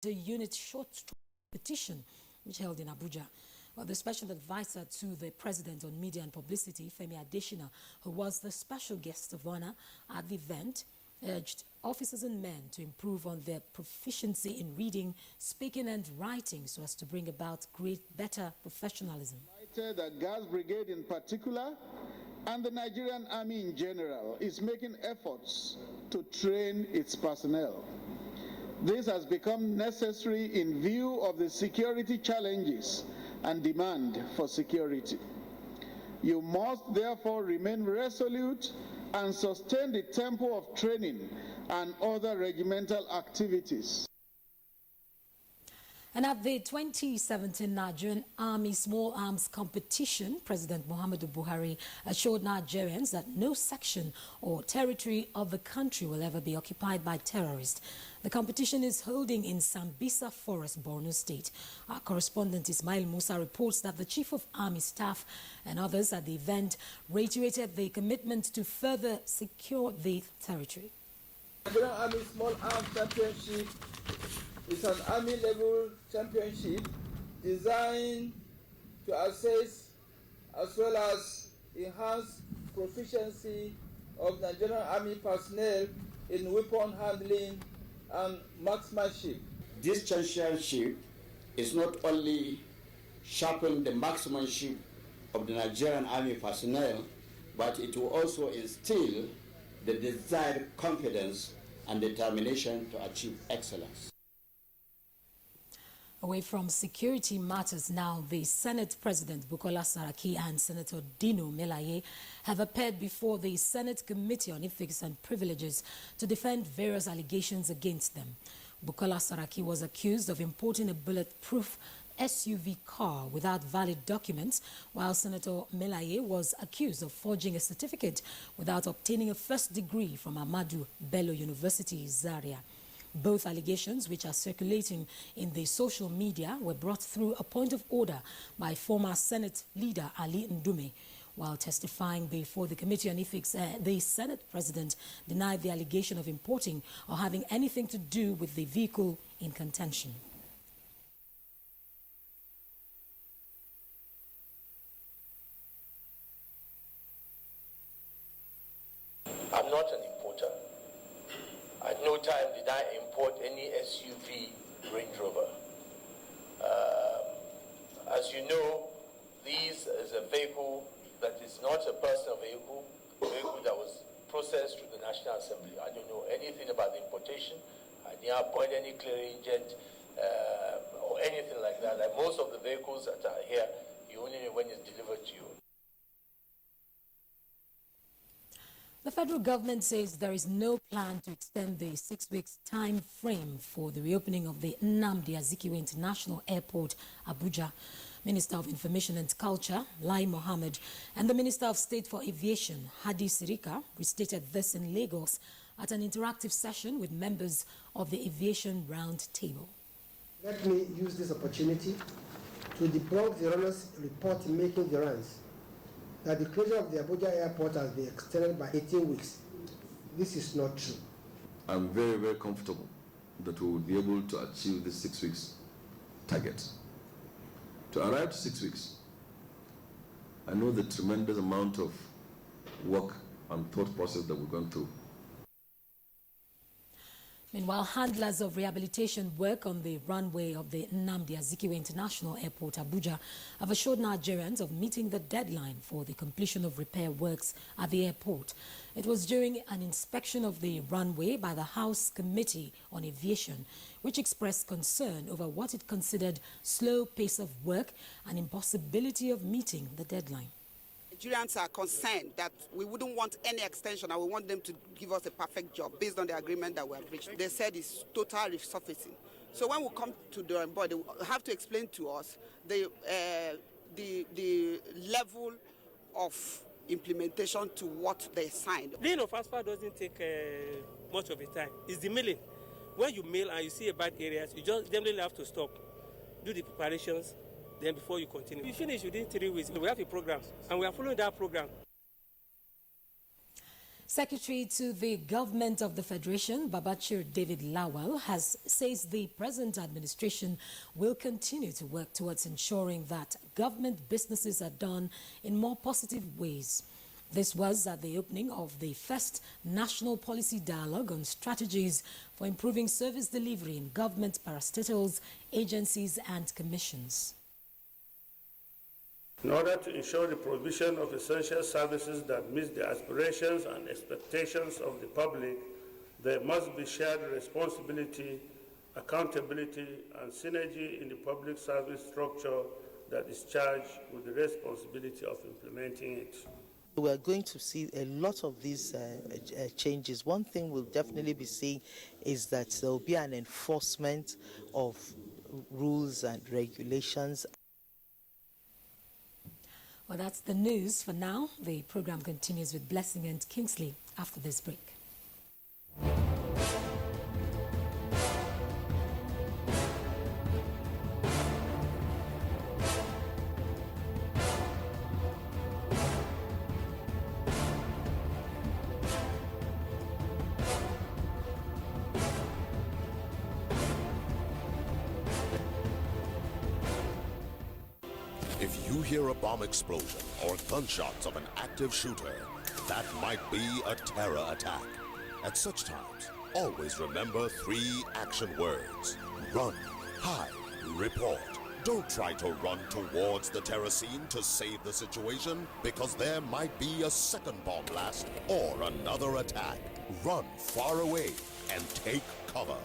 the unit short petition which held in Abuja. Well, the special advisor to the president on media and publicity, Femi Adesina, who was the special guest of honor at the event, urged officers and men to improve on their proficiency in reading, speaking and writing so as to bring about better professionalism. The Gas Brigade in particular and the Nigerian Army in general is making efforts to train its personnel. This has become necessary in view of the security challenges and demand for security. You must therefore remain resolute and sustain the tempo of training and other regimental activities. And at the 2017 Nigerian Army Small Arms Competition, President Muhammadu Buhari assured Nigerians that no section or territory of the country will ever be occupied by terrorists. The competition is holding in Sambisa Forest, Borno State. Our correspondent Ismail Musa reports that the Chief of Army Staff and others at the event reiterated the commitment to further secure the territory. Nigerian Army Small Arms Championship is an army-level championship designed to assess as well as enhance proficiency of Nigerian Army personnel in weapon handling and marksmanship. This championship is not only sharpen the marksmanship of the Nigerian Army personnel, but it will also instill the desired confidence and determination to achieve excellence. Away from security matters now, the Senate President Bukola Saraki and Senator Dino Melaye have appeared before the Senate Committee on Ethics and Privileges to defend various allegations against them. Bukola Saraki was accused of importing a bulletproof SUV car without valid documents, while Senator Melaye was accused of forging a certificate without obtaining a first degree from Ahmadu Bello University, Zaria. Both allegations, which are circulating in the social media, were brought through a point of order by former Senate leader Ali Ndume. While testifying before the Committee on Ethics, the Senate President denied the allegation of importing or having anything to do with the vehicle in contention. I'm not an importer. At no time did I import any SUV Range Rover. As you know, this is a vehicle that is not a personal vehicle, a vehicle that was processed through the National Assembly. I don't know anything about the importation. I didn't appoint any clearing agent or anything like that. Like most of the vehicles that are here, you only know when it's delivered to you. The federal government says there is no plan to extend the 6 weeks time frame for the reopening of the Nnamdi Azikiwe International Airport, Abuja. Minister of Information and Culture, Lai Mohammed, and the Minister of State for Aviation, Hadi Sirika, restated this in Lagos at an interactive session with members of the Aviation Round Table. Let me use this opportunity to debunk the runners' report making the rounds that the closure of the Abuja airport has been extended by 18 weeks. This is not true. I'm very, very comfortable that we will be able to achieve the 6 weeks target. To arrive to 6 weeks, I know the tremendous amount of work and thought process that we've gone through. Meanwhile, handlers of rehabilitation work on the runway of the Nnamdi Azikiwe International Airport, Abuja, have assured Nigerians of meeting the deadline for the completion of repair works at the airport. It was during an inspection of the runway by the House Committee on Aviation, which expressed concern over what it considered slow pace of work and impossibility of meeting the deadline. Nigerians are concerned that we wouldn't want any extension and we want them to give us a perfect job based on the agreement that we have reached. They said it's total resurfacing. So when we come to the board, they have to explain to us the level of implementation to what they signed. Laying of asphalt doesn't take much of a time. It's the milling. When you mill and you see a bad areas, you just generally have to stop, do the preparations, then before you continue. We finish within 3 weeks. We have a program, and we are following that program. Secretary to the Government of the Federation, Babachir David Lawal, says the present administration will continue to work towards ensuring that government businesses are done in more positive ways. This was at the opening of the first National Policy Dialogue on Strategies for Improving Service Delivery in Government Parastatals, Agencies and Commissions. In order to ensure the provision of essential services that meet the aspirations and expectations of the public, there must be shared responsibility, accountability, and synergy in the public service structure that is charged with the responsibility of implementing it. We're going to see a lot of these changes. One thing we'll definitely be seeing is that there will be an enforcement of rules and regulations. Well, that's the news for now. The program continues with Blessing and Kingsley after this break. If you hear a bomb explosion or gunshots of an active shooter, that might be a terror attack. At such times, always remember 3 action words: run, hide, report. Don't try to run towards the terror scene to save the situation, because there might be a second bomb blast or another attack. Run far away and take cover.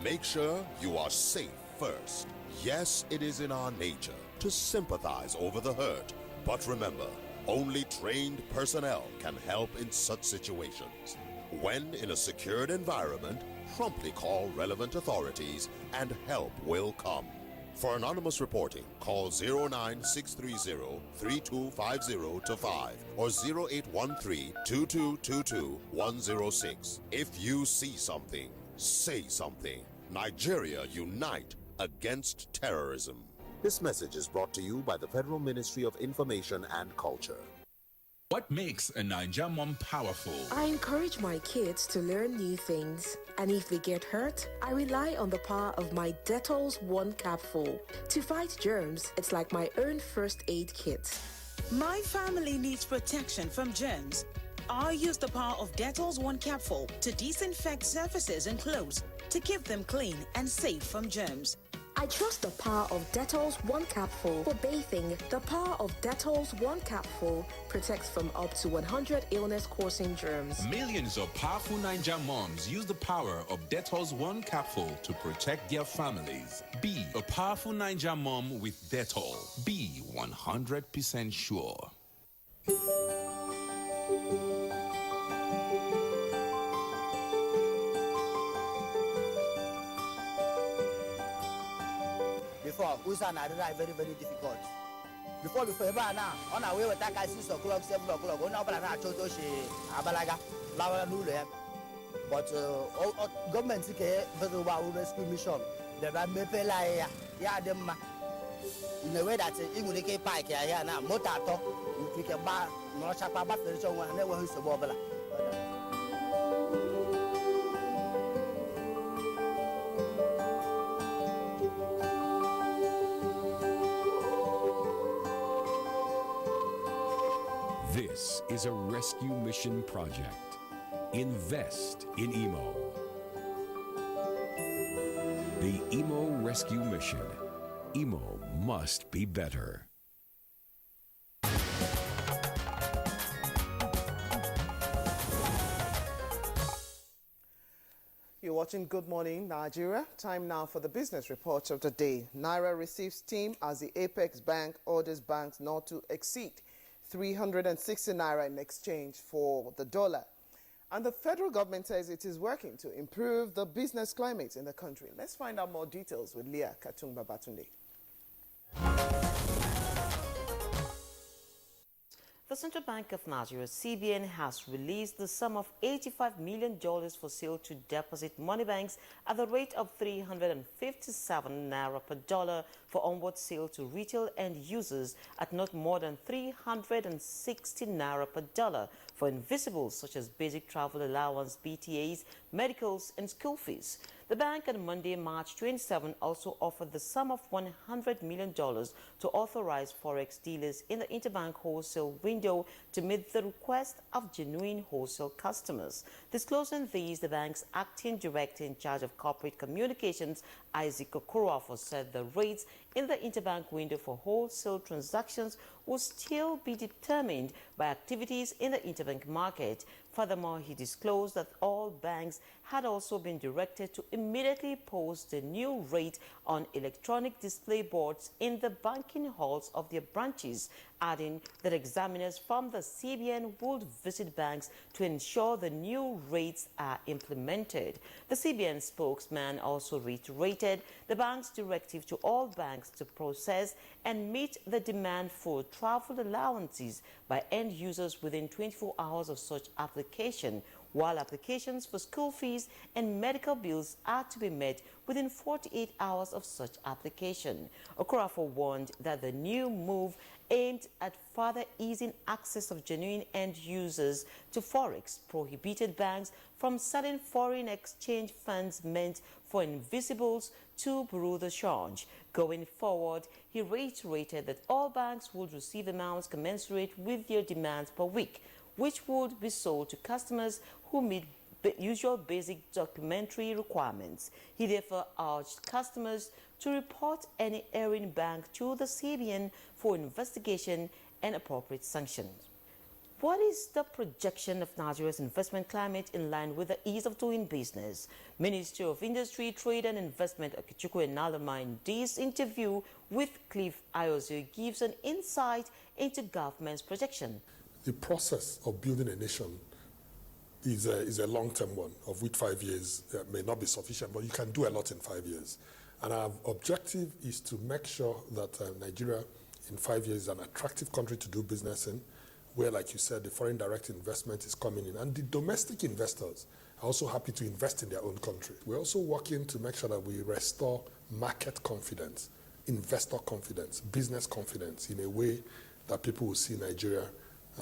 Make sure you are safe first. Yes, it is in our nature to sympathize over the hurt, but remember, only trained personnel can help in such situations. When in a secured environment, promptly call relevant authorities and help will come. For anonymous reporting, call 09630-3250-5 or 0813-2222-106. If you see something, say something. Nigeria unite against terrorism. This message is brought to you by the Federal Ministry of Information and Culture. What makes a Naija mom powerful? I encourage my kids to learn new things. And if they get hurt, I rely on the power of my Dettol's 1 capful. To fight germs, it's like my own first aid kit. My family needs protection from germs. I use the power of Dettol's 1 capful to disinfect surfaces and clothes to keep them clean and safe from germs. I trust the power of Dettol's 1 capful for bathing. The power of Dettol's 1 capful protects from up to 100 illness-causing germs. Millions of powerful Naija moms use the power of Dettol's 1 capsule to protect their families. Be a powerful Naija mom with Dettol. Be 100% sure. Before, Usan are very, very difficult. Before now, on our way with that guy 6 o'clock, 7 o'clock, on our Abalaga, Lawa Lule. But government very well rescue mission. The Mepela, Yadem, in a way that English Pike, Yana, Motato, we can buy no Chapa, and never who's a wobbler. This is a rescue mission project. Invest in Imo. The Imo Rescue Mission. Imo must be better. You're watching Good Morning Nigeria. Time now for the business report of the day. Naira receives steam as the Apex Bank orders banks not to exceed 360 Naira in exchange for the dollar. And the federal government says it is working to improve the business climate in the country. Let's find out more details with Leah Katumba Batunde. The Central Bank of Nigeria, CBN, has released the sum of $85 million for sale to deposit money banks at the rate of 357 naira per dollar for onward sale to retail end users at not more than 360 naira per dollar for invisibles such as basic travel allowance, BTAs, medicals, and school fees. The bank on Monday, March 27, also offered the sum of $100 million to authorize forex dealers in the interbank wholesale window to meet the request of genuine wholesale customers. Disclosing these, the bank's acting director in charge of corporate communications, Isaac Okoroafo, said the rates in the interbank window for wholesale transactions will still be determined by activities in the interbank market. Furthermore, he disclosed that all banks had also been directed to immediately post the new rate on electronic display boards in the banking halls of their branches, adding that examiners from the CBN would visit banks to ensure the new rates are implemented. The CBN spokesman also reiterated the bank's directive to all banks to process and meet the demand for travel allowances by end users within 24 hours of such application, while applications for school fees and medical bills are to be met within 48 hours of such application. Okorafor warned that the new move aimed at further easing access of genuine end users to forex prohibited banks from selling foreign exchange funds meant for invisibles to bureau de change. Going forward, he reiterated that all banks would receive amounts commensurate with their demands per week, which would be sold to customers who meet usual basic documentary requirements. He therefore urged customers to report any erring bank to the CBN for investigation and appropriate sanctions. What is the projection of Nigeria's investment climate in line with the ease of doing business? Minister of Industry, Trade and Investment Okechukwu Enaloma in this interview with Cliff Ayoze gives an insight into government's projection. The process of building a nation is a long-term one, of which 5 years may not be sufficient, but you can do a lot in 5 years. And our objective is to make sure that Nigeria in 5 years is an attractive country to do business in, where, like you said, the foreign direct investment is coming in. And the domestic investors are also happy to invest in their own country. We're also working to make sure that we restore market confidence, investor confidence, business confidence in a way that people will see Nigeria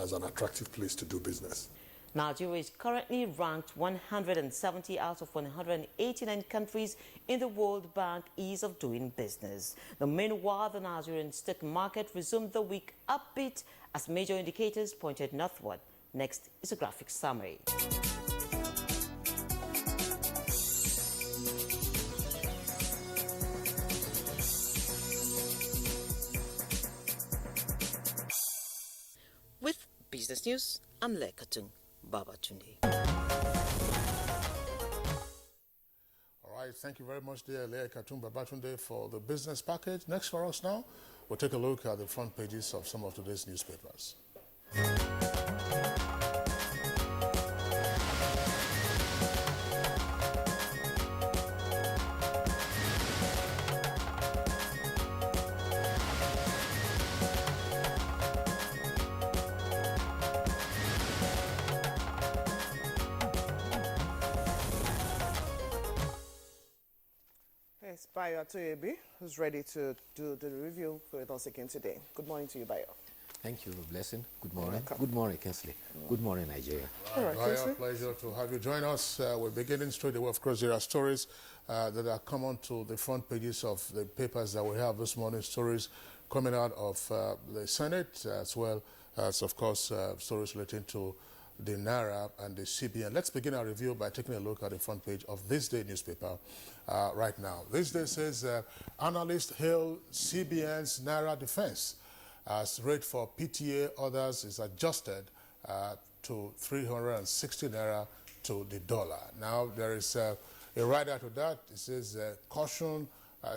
as an attractive place to do business. Nigeria is currently ranked 170 out of 189 countries in the World Bank Ease of Doing Business. Meanwhile, the Nigerian stock market resumed the week upbeat as major indicators pointed northward. Next is a graphic summary. With Business News, I'm Lekatun Babatunde. All right, thank you very much, dear Leah Katun Babatunde, for the business package. Next for us now, we'll take a look at the front pages of some of today's newspapers. Yes, Bayo Atoyebi, who's ready to do the review with us again today. Good morning to you, Bayo. Thank you, Blessing. Good morning. Good morning, Kensley. Good morning, Nigeria. All right, Bayo, pleasure to have you join us. We're beginning straight away, of course. There are stories that are common to the front pages of the papers that we have this morning, stories coming out of the Senate, as well as, of course, stories relating to the Naira and the CBN. Let's begin our review by taking a look at the front page of This Day newspaper right now. This Day says, analysts hail CBN's Naira defense as rate for PTA others is adjusted to 360 Naira to the dollar. Now, there is a rider to that. It says, caution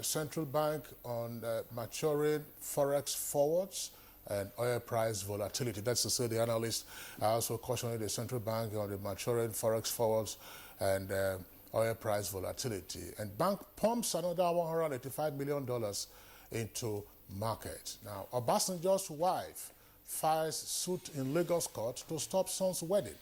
central bank on maturing forex forwards and oil price volatility. That's to say the analysts are also cautioning the central bank on the maturing forex forwards and oil price volatility. And bank pumps another $185 million into market. Now, Obasanjo's wife files suit in Lagos court to stop son's wedding.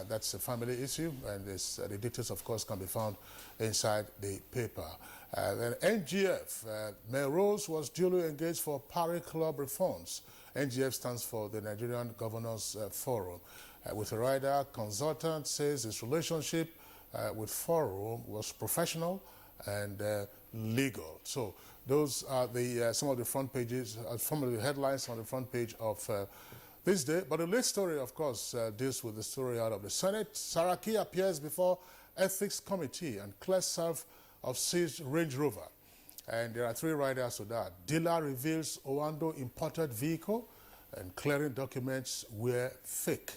That's a family issue, and the details, of course, can be found inside the paper. Then NGF, Melrose was duly engaged for Party Club reforms. NGF stands for the Nigerian Governors Forum. With a rider, consultant says his relationship with Forum was professional and legal. So those are some of the front pages, some of the headlines on the front page of this day. But the latest story, of course, deals with the story out of the Senate. Saraki appears before Ethics Committee and clears self of seized Range Rover. And there are 3 riders to that. Dealer reveals Owando imported vehicle and clearing documents were fake.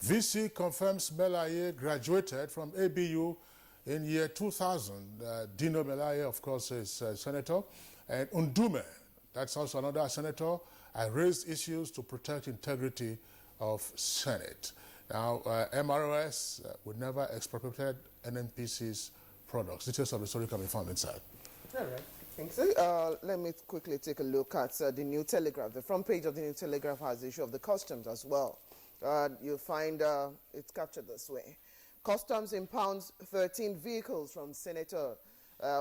VC confirms Melaye graduated from ABU in year 2000. Dino Melaye, of course, is a senator. And Undume, that's also another senator, raised issues to protect integrity of Senate. Now, MROS would never expropriate NNPC's products. Details of the story can be found inside. All right. Thanks. Let me quickly take a look at the New Telegraph. The front page of the New Telegraph has the issue of the customs as well. You'll find it's captured this way. Customs impounds 13 vehicles from Senator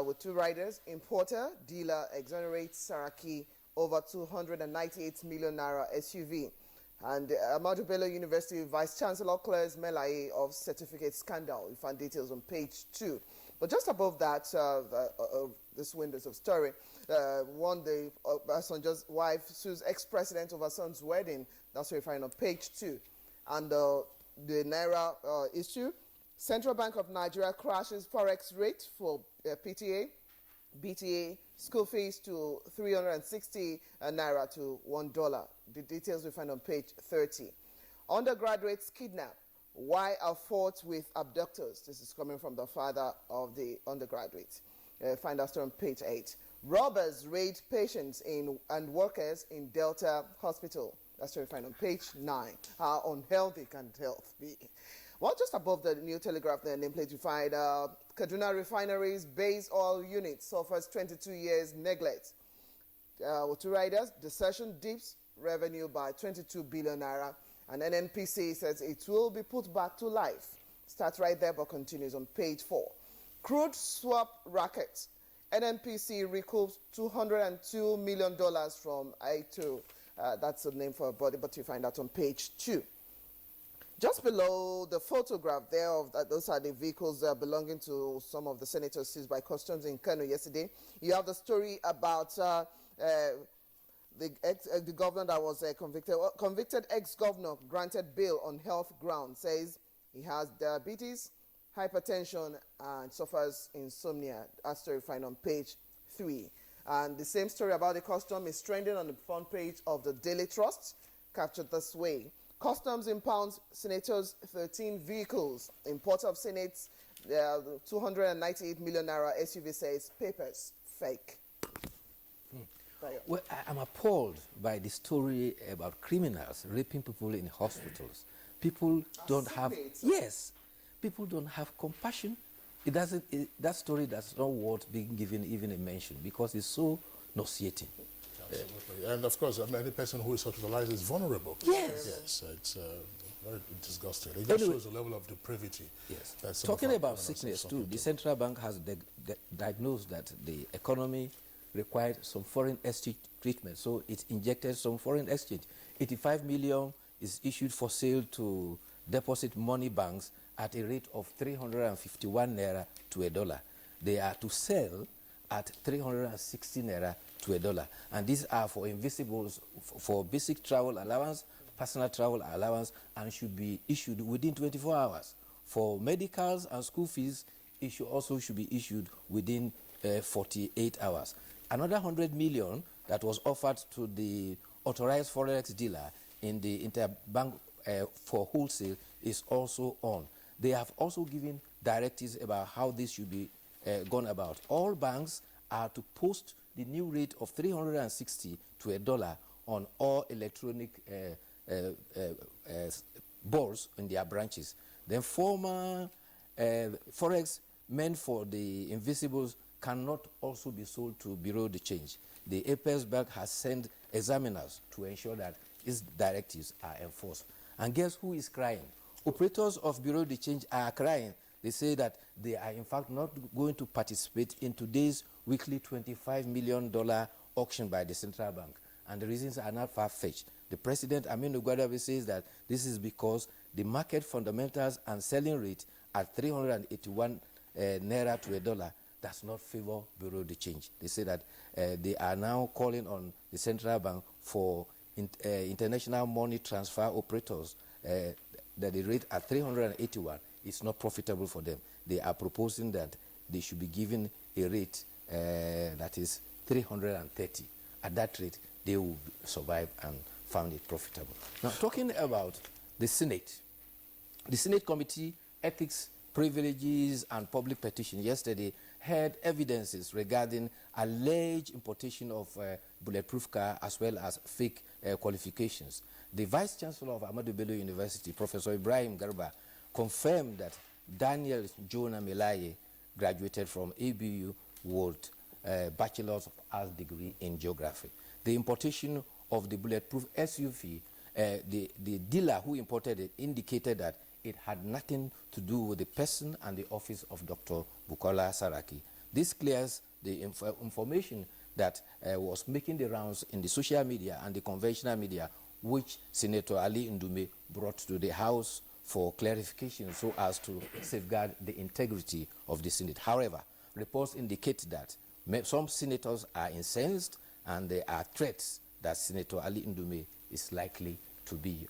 with 2 riders. Importer, dealer exonerates Saraki over 298 million naira SUV. And Ahmadu Bello University Vice Chancellor clears Melaye of certificate scandal. You find details on page 2. But just above that, this windows of story, the Obasanjo's wife sues ex-president over son's wedding. That's what you find on page 2. And the Naira issue, Central Bank of Nigeria crashes forex rate for PTA, BTA, school fees to 360 naira to $1. The details we find on page 30. Undergraduates kidnapped. Why are fought with abductors? This is coming from the father of the undergraduate. Find that story on page 8. Robbers raid patients and workers in Delta Hospital. That's what we find on page 9. How unhealthy can health be? Well, just above the New Telegraph, the nameplate, you find Kaduna Refinery's base oil unit suffers 22 years neglect. With 2 riders, the session dips revenue by 22 billion naira. And NNPC says it will be put back to life. Starts right there, but continues on page 4. Crude swap racket. NNPC recoups $202 million from I2. That's the name for a body, but you find that on page 2. Just below the photograph there, those are the vehicles belonging to some of the senators seized by customs in Kano yesterday. You have the story about the governor that was convicted ex-governor granted bail on health grounds, says he has diabetes, hypertension, and suffers insomnia. That story you find on page 3. And the same story about the custom is trending on the front page of the Daily Trust, captured this way. Customs impounds senators 13 vehicles. Importer of Senate's 298 million naira SUV says papers fake. Well, I'm appalled by the story about criminals raping people in hospitals. People don't have, yes, people don't have compassion. That story does not worth being given even a mention because it's so nauseating. Absolutely. And of course, any person who is hospitalized is vulnerable. Yes. Yes, it's very disgusting. It just shows the level of depravity. Yes. Talking about sickness too, the central bank has diagnosed that the economy required some foreign exchange treatment, so it injected some foreign exchange. 85 million is issued for sale to deposit money banks at a rate of 351 naira to $1. They are to sell at 360 naira to $1. And these are for invisibles, for basic travel allowance, personal travel allowance, and should be issued within 24 hours. For medicals and school fees, it should be issued within 48 hours. Another 100 million that was offered to the authorized forex dealer in the interbank for wholesale is also on. They have also given directives about how this should be gone about. All banks are to post the new rate of 360 to $1 on all electronic balls in their branches. Then former forex meant for the invisibles cannot also be sold to Bureau de Change. The Apex Bank has sent examiners to ensure that its directives are enforced. And guess who is crying? Operators of Bureau de Change are crying. They say that they are in fact not going to participate in today's weekly $25 million auction by the central bank. And the reasons are not far-fetched. The president, Aminu Gwadabe, says that this is because the market fundamentals and selling rate at 381 naira to a dollar does not favor Bureau de Change. They say that they are now calling on the central bank for international money transfer operators that the rate at 381 is not profitable for them. They are proposing that they should be given a rate that is 330. At that rate, they will survive and found it profitable. Now, talking about the Senate Committee, Ethics, Privileges and Public Petition yesterday heard evidences regarding alleged importation of bulletproof car as well as fake qualifications. The Vice Chancellor of Ahmadu Bello University, Professor Ibrahim Garba, confirmed that Daniel Jonah Melaye graduated from ABU with a Bachelor's of Arts degree in Geography. The importation of the bulletproof SUV, the dealer who imported it indicated that it had nothing to do with the person and the office of Dr. Bukola Saraki. This clears the information that was making the rounds in the social media and the conventional media, which Senator Ali Ndume brought to the House for clarification so as to safeguard the integrity of the Senate. However, reports indicate that some senators are incensed and there are threats that Senator Ali Ndume is likely to be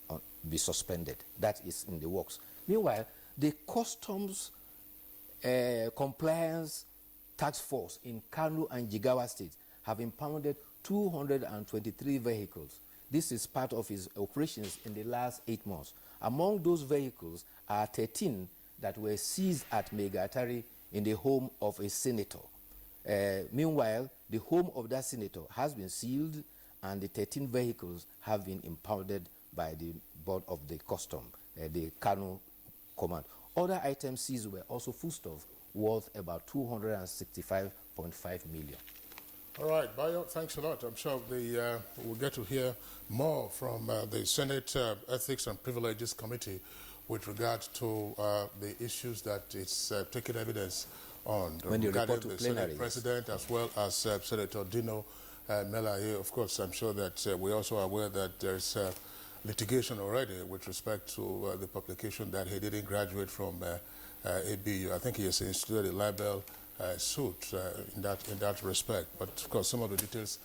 suspended. That is in the works. Meanwhile, the Customs Compliance Task Force in Kano and Jigawa states have impounded 223 vehicles. This is part of its operations in the last 8 months. Among those vehicles are 13 that were seized at Megatari in the home of a senator. Meanwhile, the home of that senator has been sealed and the 13 vehicles have been impounded by the board of the custom, the Kano command. Other items seized were also foodstuff worth about 265.5 million. All right, Bayo, thanks a lot. I'm sure we'll get to hear more from the Senate Ethics and Privileges Committee with regard to the issues that it's taking evidence on regarding the Senate President as well as Senator Dino Melaye. Of course, I'm sure that we're also aware that there's litigation already with respect to the publication that he didn't graduate from ABU. I think he has instituted a libel suit in that respect. But of course, some of the details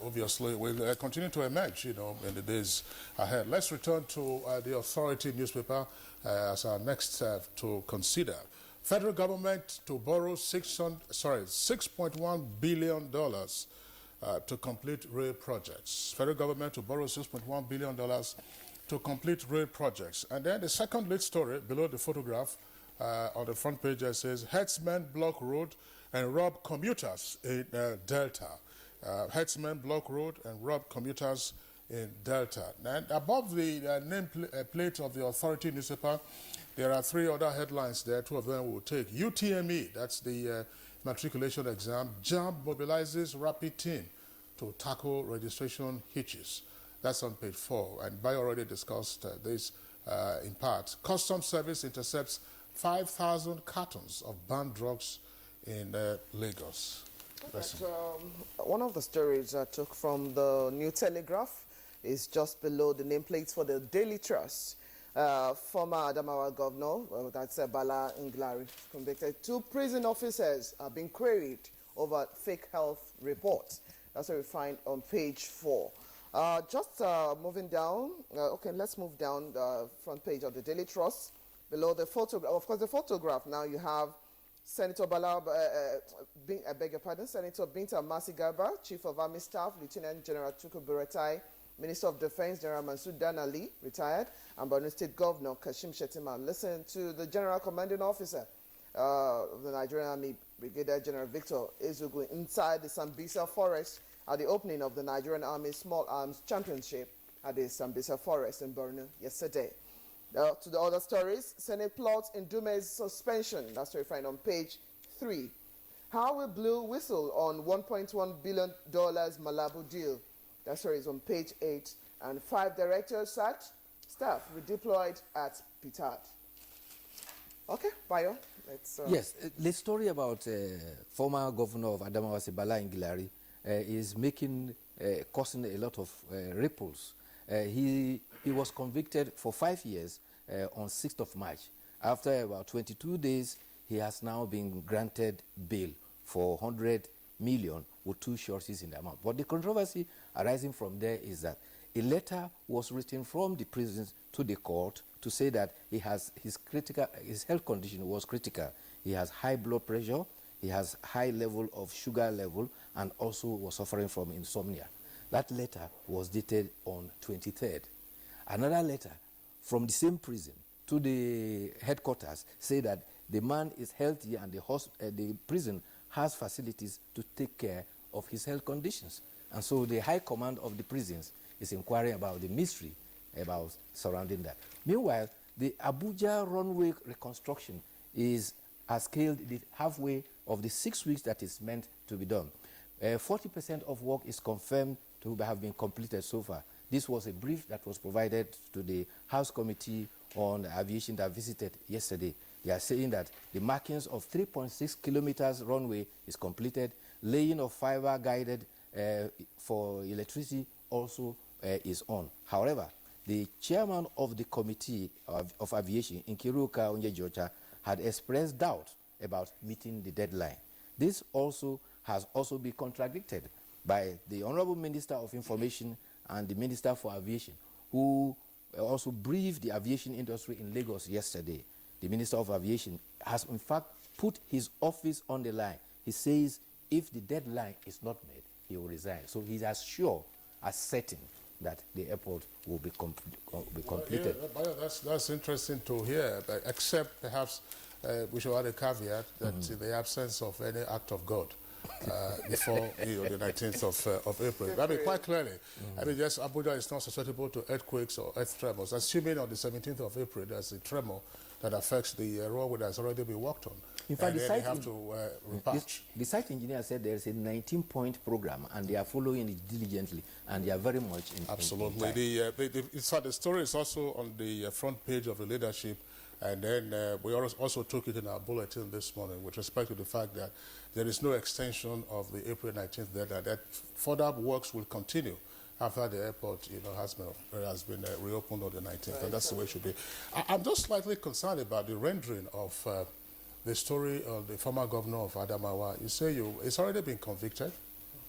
obviously will continue to emerge, in the days ahead. Let's return to the Authority newspaper as our next to consider. Federal government to borrow $6.1 billion to complete rail projects. Federal government to borrow $6.1 billion to complete rail projects. And then the second lead story below the photograph on the front page says, herdsmen block road and rob commuters in Delta. Herdsmen block road and rob commuters in Delta. And above the name plate of the Authority newspaper, there are 3 other headlines there. 2 of them will take. UTME, that's the matriculation exam. JAMB mobilizes rapid team to tackle registration hitches. That's on page 4. And Bayo already discussed this in part. Customs Service intercepts 5,000 cartons of banned drugs in Lagos. One of the stories I took from the New Telegraph is just below the nameplates for the Daily Trust. Former Adamawa governor, that's Bala Nglari, convicted. 2 prison officers are being queried over fake health reports. That's what we find on page 4. Just moving down, okay, let's move down the front page of the Daily Trust. Below the photograph, of course, the photograph now you have Senator Bala, I beg your pardon, Senator Binta Masigaba, Chief of Army Staff, Lieutenant General Tuku Buratai, Minister of Defense General Mansur Danali, retired, and Borno State Governor Kashim Shettima. Listen to the General Commanding Officer of the Nigerian Army, Brigadier General Victor Ezugu, inside the Sambisa Forest at the opening of the Nigerian Army Small Arms Championship at the Sambisa Forest in Borno yesterday. To the other stories, Senate plots Ndume's suspension. That's what we find on page 3. How will Blue whistle on $1.1 billion Malabo deal? That story is on page 8. And 5 directors sacked, staff redeployed at Pitad. Okay, Bayo, let's... Yes, the story about former governor of Adamawa, Bala Ngilari, is causing a lot of ripples. He was convicted for 5 years on 6th of March. After about 22 days, he has now been granted bail for 100 million with 2 sureties in the amount. But the controversy arising from there is that a letter was written from the prison to the court to say that his health condition was critical. He has high blood pressure, he has high level of sugar level, and also was suffering from insomnia. That letter was dated on 23rd. Another letter from the same prison to the headquarters say that the man is healthy and the prison has facilities to take care of his health conditions. And so the high command of the prisons is inquiring about the mystery about surrounding that. Meanwhile, the Abuja runway reconstruction has scaled the halfway of the 6 weeks that is meant to be done. 40% of work is confirmed to have been completed so far. This was a brief that was provided to the House Committee on Aviation that visited yesterday. They are saying that the markings of 3.6 kilometers runway is completed. Laying of fiber guided for electricity also is on. However, the chairman of the Committee of Aviation, Nkiruka Onyejocha, had expressed doubt about meeting the deadline. This has also been contradicted by the Honorable Minister of Information and the Minister for Aviation, who also briefed the aviation industry in Lagos yesterday. The Minister of Aviation has in fact put his office on the line. He says if the deadline is not met, he will resign. So he's as sure as certain that the airport will be completed. Yeah, that's interesting to hear, except perhaps we should add a caveat that in the absence of any act of God before the 19th of April. I mean, quite clearly, I mean, yes, Abuja is not susceptible to earthquakes or earth tremors. Assuming on the 17th of April there's a tremor that affects the roadway that's already been worked on. In fact, the site engineer said there's a 19-point program, and they are following it diligently, and they are very much in absolutely. The story is also on the front page of the leadership, and then we also took it in our bulletin this morning with respect to the fact that there is no extension of the April 19th deadline, that further works will continue after the airport has been reopened on the 19th, and that's the way it should be. I'm just slightly concerned about the rendering of the story of the former governor of Adamawa. You say it's already been convicted.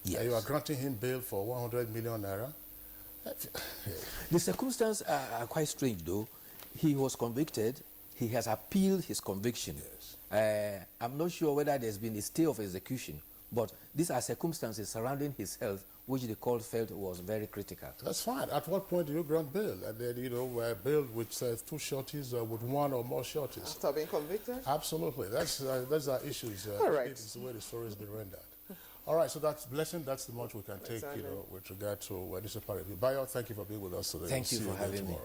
Yes. You are granting him bail for 100 million naira. The circumstances are quite strange, though. He was convicted. He has appealed his conviction. Yes. I'm not sure whether there's been a stay of execution, but these are circumstances surrounding his health, which the court felt was very critical. That's fine. At what point do you grant bail? And then, bail with 2 shorties or with 1 or more shorties? After being convicted? Absolutely. Those are issues. All right. It's the way the story has been rendered. All right, so that's blessing. That's the much we can take, with regard to this part review. Bayo, thank you for being with us today. Thank you for having me.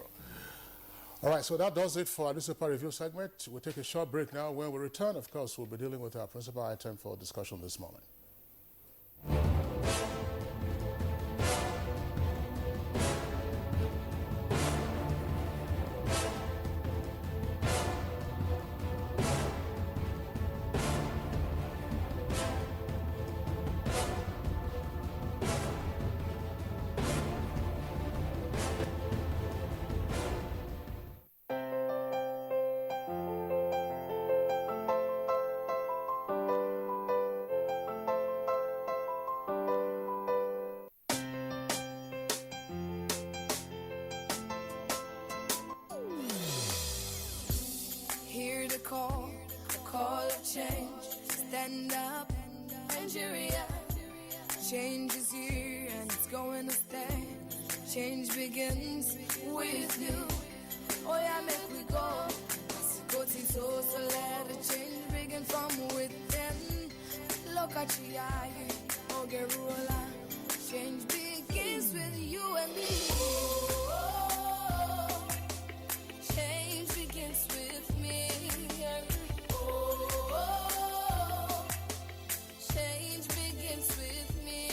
All right, so that does it for our newspaper review segment. We'll take a short break now. When we return, of course, we'll be dealing with our principal item for discussion this morning. Hear the call of change. Stand up, Nigeria. Change is here and it's going to stay. Change begins with you. Oh yeah, make we go. Go so let the change begin from within. Look at you, oh Gerula. Change begins with you and me. Change begins with me. Change begins with me.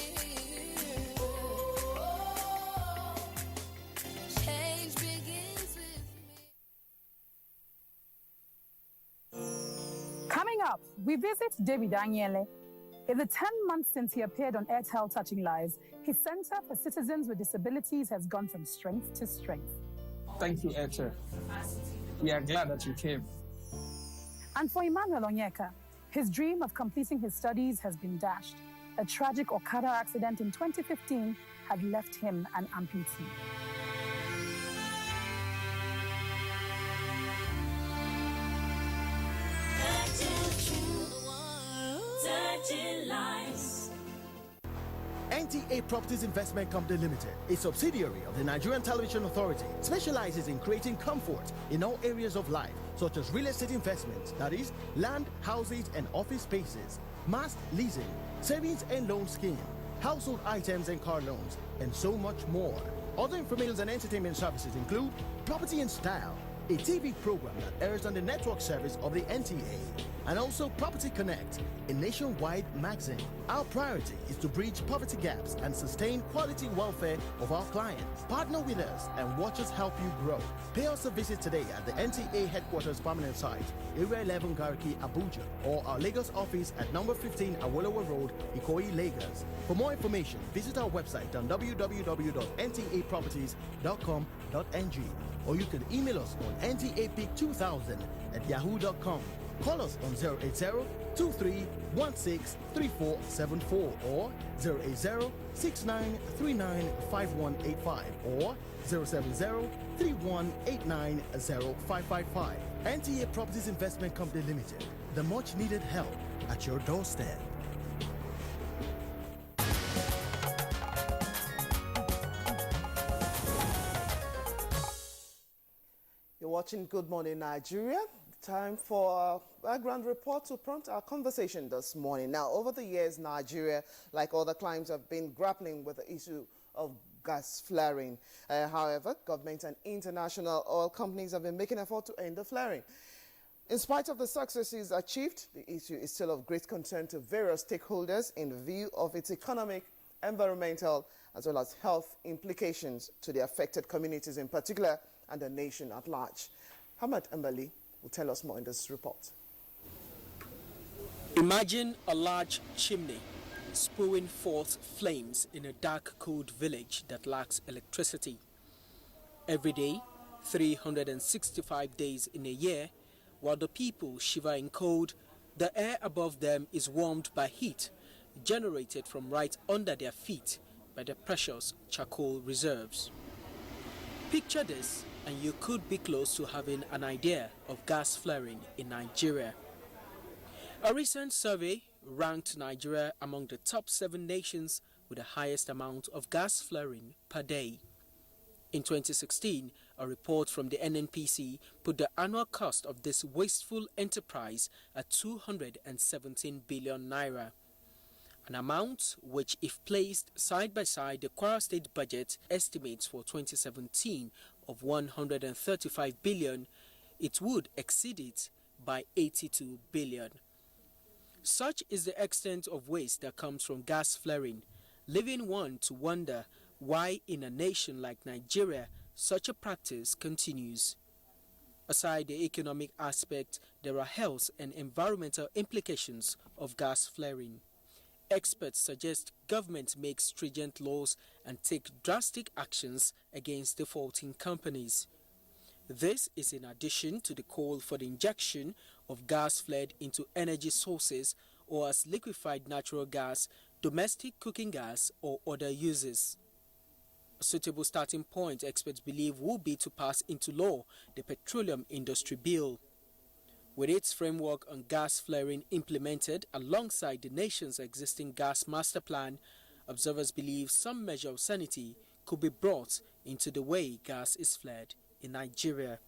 we visit David Anyele. In the 10 months since he appeared on Airtel Touching Lives, his Center for Citizens with Disabilities has gone from strength to strength. Thank you, Airtel. We are glad that you came. And for Emmanuel Onyeka, his dream of completing his studies has been dashed. A tragic Okada accident in 2015 had left him an amputee. NTA Properties Investment Company Limited, a subsidiary of the Nigerian Television Authority, specializes in creating comfort in all areas of life, such as real estate investments, that is, land, houses, and office spaces, mass leasing, savings and loan scheme, household items and car loans, and so much more. Other information and entertainment services include Property in Style, a TV program that airs on the network service of the NTA, and also Property Connect, a nationwide magazine. Our priority is to bridge poverty gaps and sustain quality welfare of our clients. Partner with us and watch us help you grow. Pay us a visit today at the NTA headquarters permanent site, Area 11 Garki, Abuja, or our Lagos office at number 15 Awolowo Road, Ikoyi, Lagos. For more information, visit our website on www.ntaproperties.com.ng, or you can email us on ntapic2000@yahoo.com. Call us on 080-2316-3474 or 080-6939-5185 or 070-3189-0555. NTA Properties Investment Company Limited, the much needed help at your doorstep. You're watching Good Morning Nigeria. Time for our background report to prompt our conversation this morning. Now, over the years, Nigeria, like other climes, have been grappling with the issue of gas flaring. However, government and international oil companies have been making effort to end the flaring. In spite of the successes achieved, the issue is still of great concern to various stakeholders in view of its economic, environmental, as well as health implications to the affected communities in particular and the nation at large. Hamad Mbali will tell us more in this report. Imagine a large chimney spewing forth flames in a dark, cold village that lacks electricity. Every day, 365 days in a year, while the people shiver in cold, the air above them is warmed by heat generated from right under their feet by the precious charcoal reserves. Picture this, and you could be close to having an idea of gas flaring in Nigeria. A recent survey ranked Nigeria among the top 7 nations with the highest amount of gas flaring per day. In 2016, a report from the NNPC put the annual cost of this wasteful enterprise at 217 billion naira. An amount which, if placed side by side the Kwara State budget estimates for 2017 of 135 billion, it would exceed it by 82 billion. Such is the extent of waste that comes from gas flaring, leaving one to wonder why in a nation like Nigeria such a practice continues. Aside the economic aspect, there are health and environmental implications of gas flaring. Experts suggest government make stringent laws and take drastic actions against defaulting companies. This is in addition to the call for the injection of gas flared into energy sources or as liquefied natural gas, domestic cooking gas, or other uses. A suitable starting point, experts believe, will be to pass into law the Petroleum Industry Bill. With its framework on gas flaring implemented alongside the nation's existing gas master plan, observers believe some measure of sanity could be brought into the way gas is flared in Nigeria.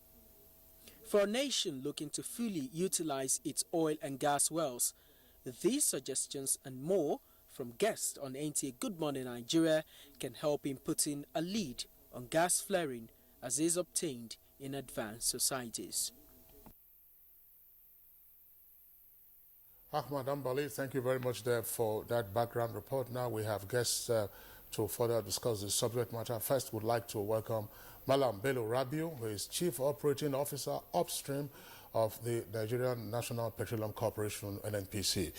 For a nation looking to fully utilize its oil and gas wells, these suggestions and more from guests on NTA Good Morning Nigeria can help in putting a lead on gas flaring as is obtained in advanced societies. Ahmad Ambali, thank you very much there for that background report. Now we have guests to further discuss the subject matter. First, we'd like to welcome Malam Bello Rabiu, who is Chief Operating Officer Upstream of the Nigerian National Petroleum Corporation, NNPC.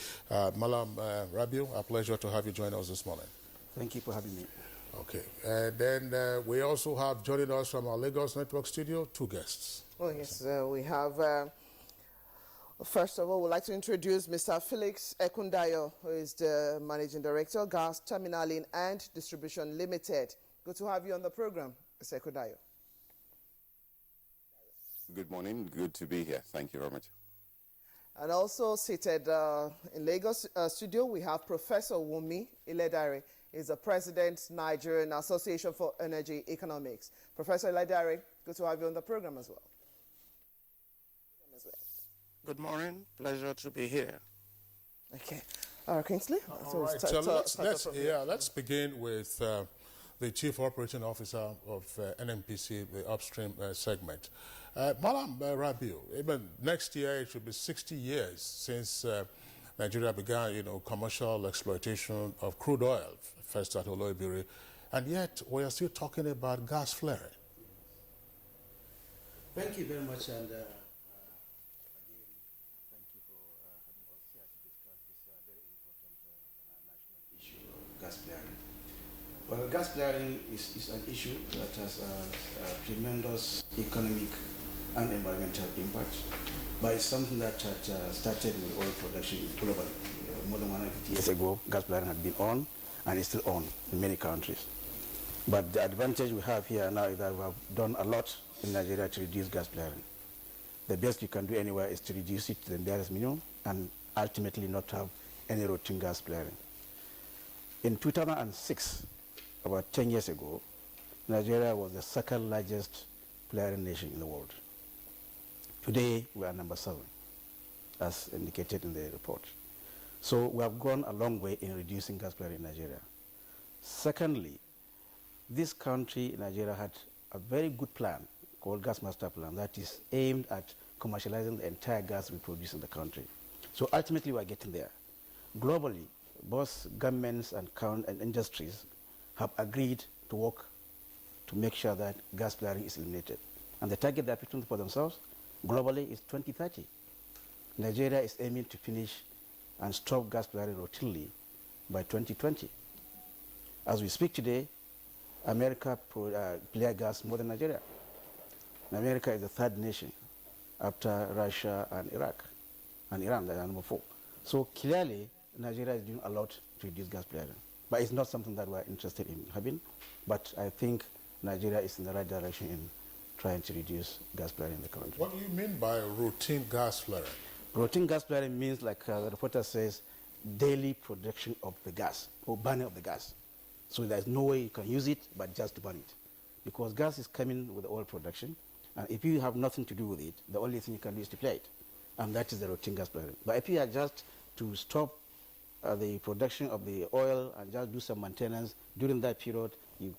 Malam Rabiu, a pleasure to have you join us this morning. Thank you for having me. Okay. And then we also have joining us from our Lagos Network studio, 2 guests. Oh, yes, we have, first of all, we'd like to introduce Mr. Felix Ekundayo, who is the Managing Director, Gas Terminaling and Distribution Limited. Good to have you on the program, Mr. Ekundayo. Good morning. Good to be here. Thank you very much. And also seated in Lagos studio, we have Professor Wumi Iledare. He's the President, Nigerian Association for Energy Economics. Professor Iledare, good to have you on the program as well. Good morning. Pleasure to be here. Okay. Kingsley? All right. So let's begin with the Chief Operating Officer of NNPC, the upstream segment. Malam Rabiu, even next year it should be 60 years since Nigeria began, commercial exploitation of crude oil, first at Oloibiri, and yet we are still talking about gas flaring. Thank you very much, and again, thank you for having us here to discuss this very important national issue of gas flaring. Well, gas flaring is an issue that has a tremendous economic and environmental impact, but it's something that had started with oil production globally. More than 150 years ago, gas flaring had been on, and it's still on in many countries. But the advantage we have here now is that we have done a lot in Nigeria to reduce gas flaring. The best you can do anywhere is to reduce it to the barest minimum and ultimately not have any routine gas flaring. In 2006, about 10 years ago, Nigeria was the 2nd largest flaring nation in the world. Today, we are number 7, as indicated in the report. So we have gone a long way in reducing gas flaring in Nigeria. Secondly, this country, Nigeria, had a very good plan called Gas Master Plan that is aimed at commercializing the entire gas we produce in the country. So ultimately, we are getting there. Globally, both governments and industries have agreed to work to make sure that gas flaring is eliminated. And the target they're putting for themselves globally is 2030. Nigeria is aiming to finish and stop gas flaring routinely by 2020. As we speak today, America flare gas more than Nigeria. And America is the 3rd nation after Russia and Iraq, and Iran, they are number 4. So clearly, Nigeria is doing a lot to reduce gas flaring. But it's not something that we're interested in having. But I think Nigeria is in the right direction in trying to reduce gas flaring in the country. What do you mean by routine gas flaring? Routine gas flaring means, like the reporter says, daily production of the gas or burning of the gas. So there's no way you can use it but just to burn it. Because gas is coming with oil production, and if you have nothing to do with it, the only thing you can do is to play it. And that is the routine gas flaring. But if you are just to stop the production of the oil and just do some maintenance, during that period, you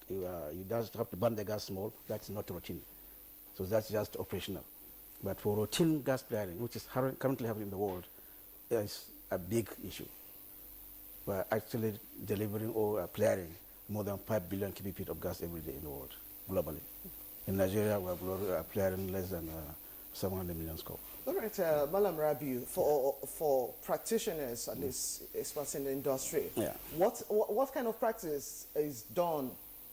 just have to burn the gas small, that's not routine. So that's just operational. But for routine gas flaring, which is currently happening in the world, is a big issue. We're actually delivering or flaring more than 5 billion cubic feet of gas every day in the world, globally. In Nigeria, we're flaring less than 700 million scope. All right, Malam Rabiu, for practitioners, at least experts in the industry, what kind of practice is done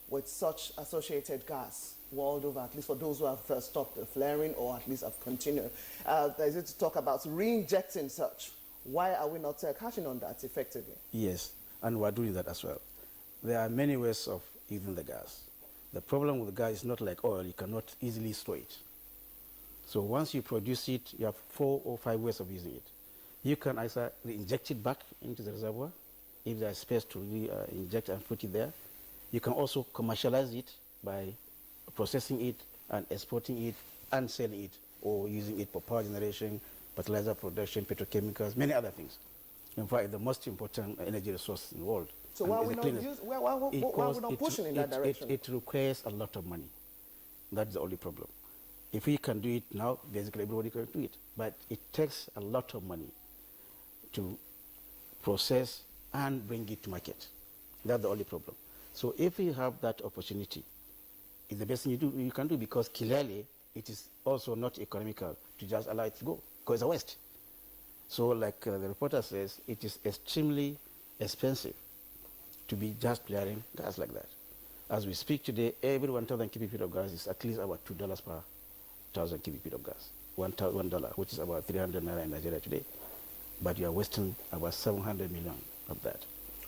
with such associated gas world over, at least for those who have stopped the flaring or at least have continued? Is it to talk about re-injecting such? Why are we not catching on that effectively? Yes, and we're doing that as well. There are many ways of using the gas. The problem with the gas is not like oil, you cannot easily store it. So once you produce it, you have 4 or 5 ways of using it. You can either inject it back into the reservoir, if there's space to inject and put it there. You can also commercialize it by processing it and exporting it and selling it, or using it for power generation, fertilizer production, petrochemicals, many other things. In fact, the most important energy resource in the world. So why are we not pushing in that direction? It requires a lot of money. That's the only problem. If we can do it now, basically everybody can do it. But it takes a lot of money to process and bring it to market. That's the only problem. So if you have that opportunity, it's the best thing you can do, because clearly it is also not economical to just allow it to go, because it's a waste. So like the reporter says, it is extremely expensive to be just flaring gas like that. As we speak today, every 1,000 cubic feet of gas is at least about $2 per 1,000 cubic feet of gas. $1, which is about 300 naira in Nigeria today. But you are wasting about 700 million of that.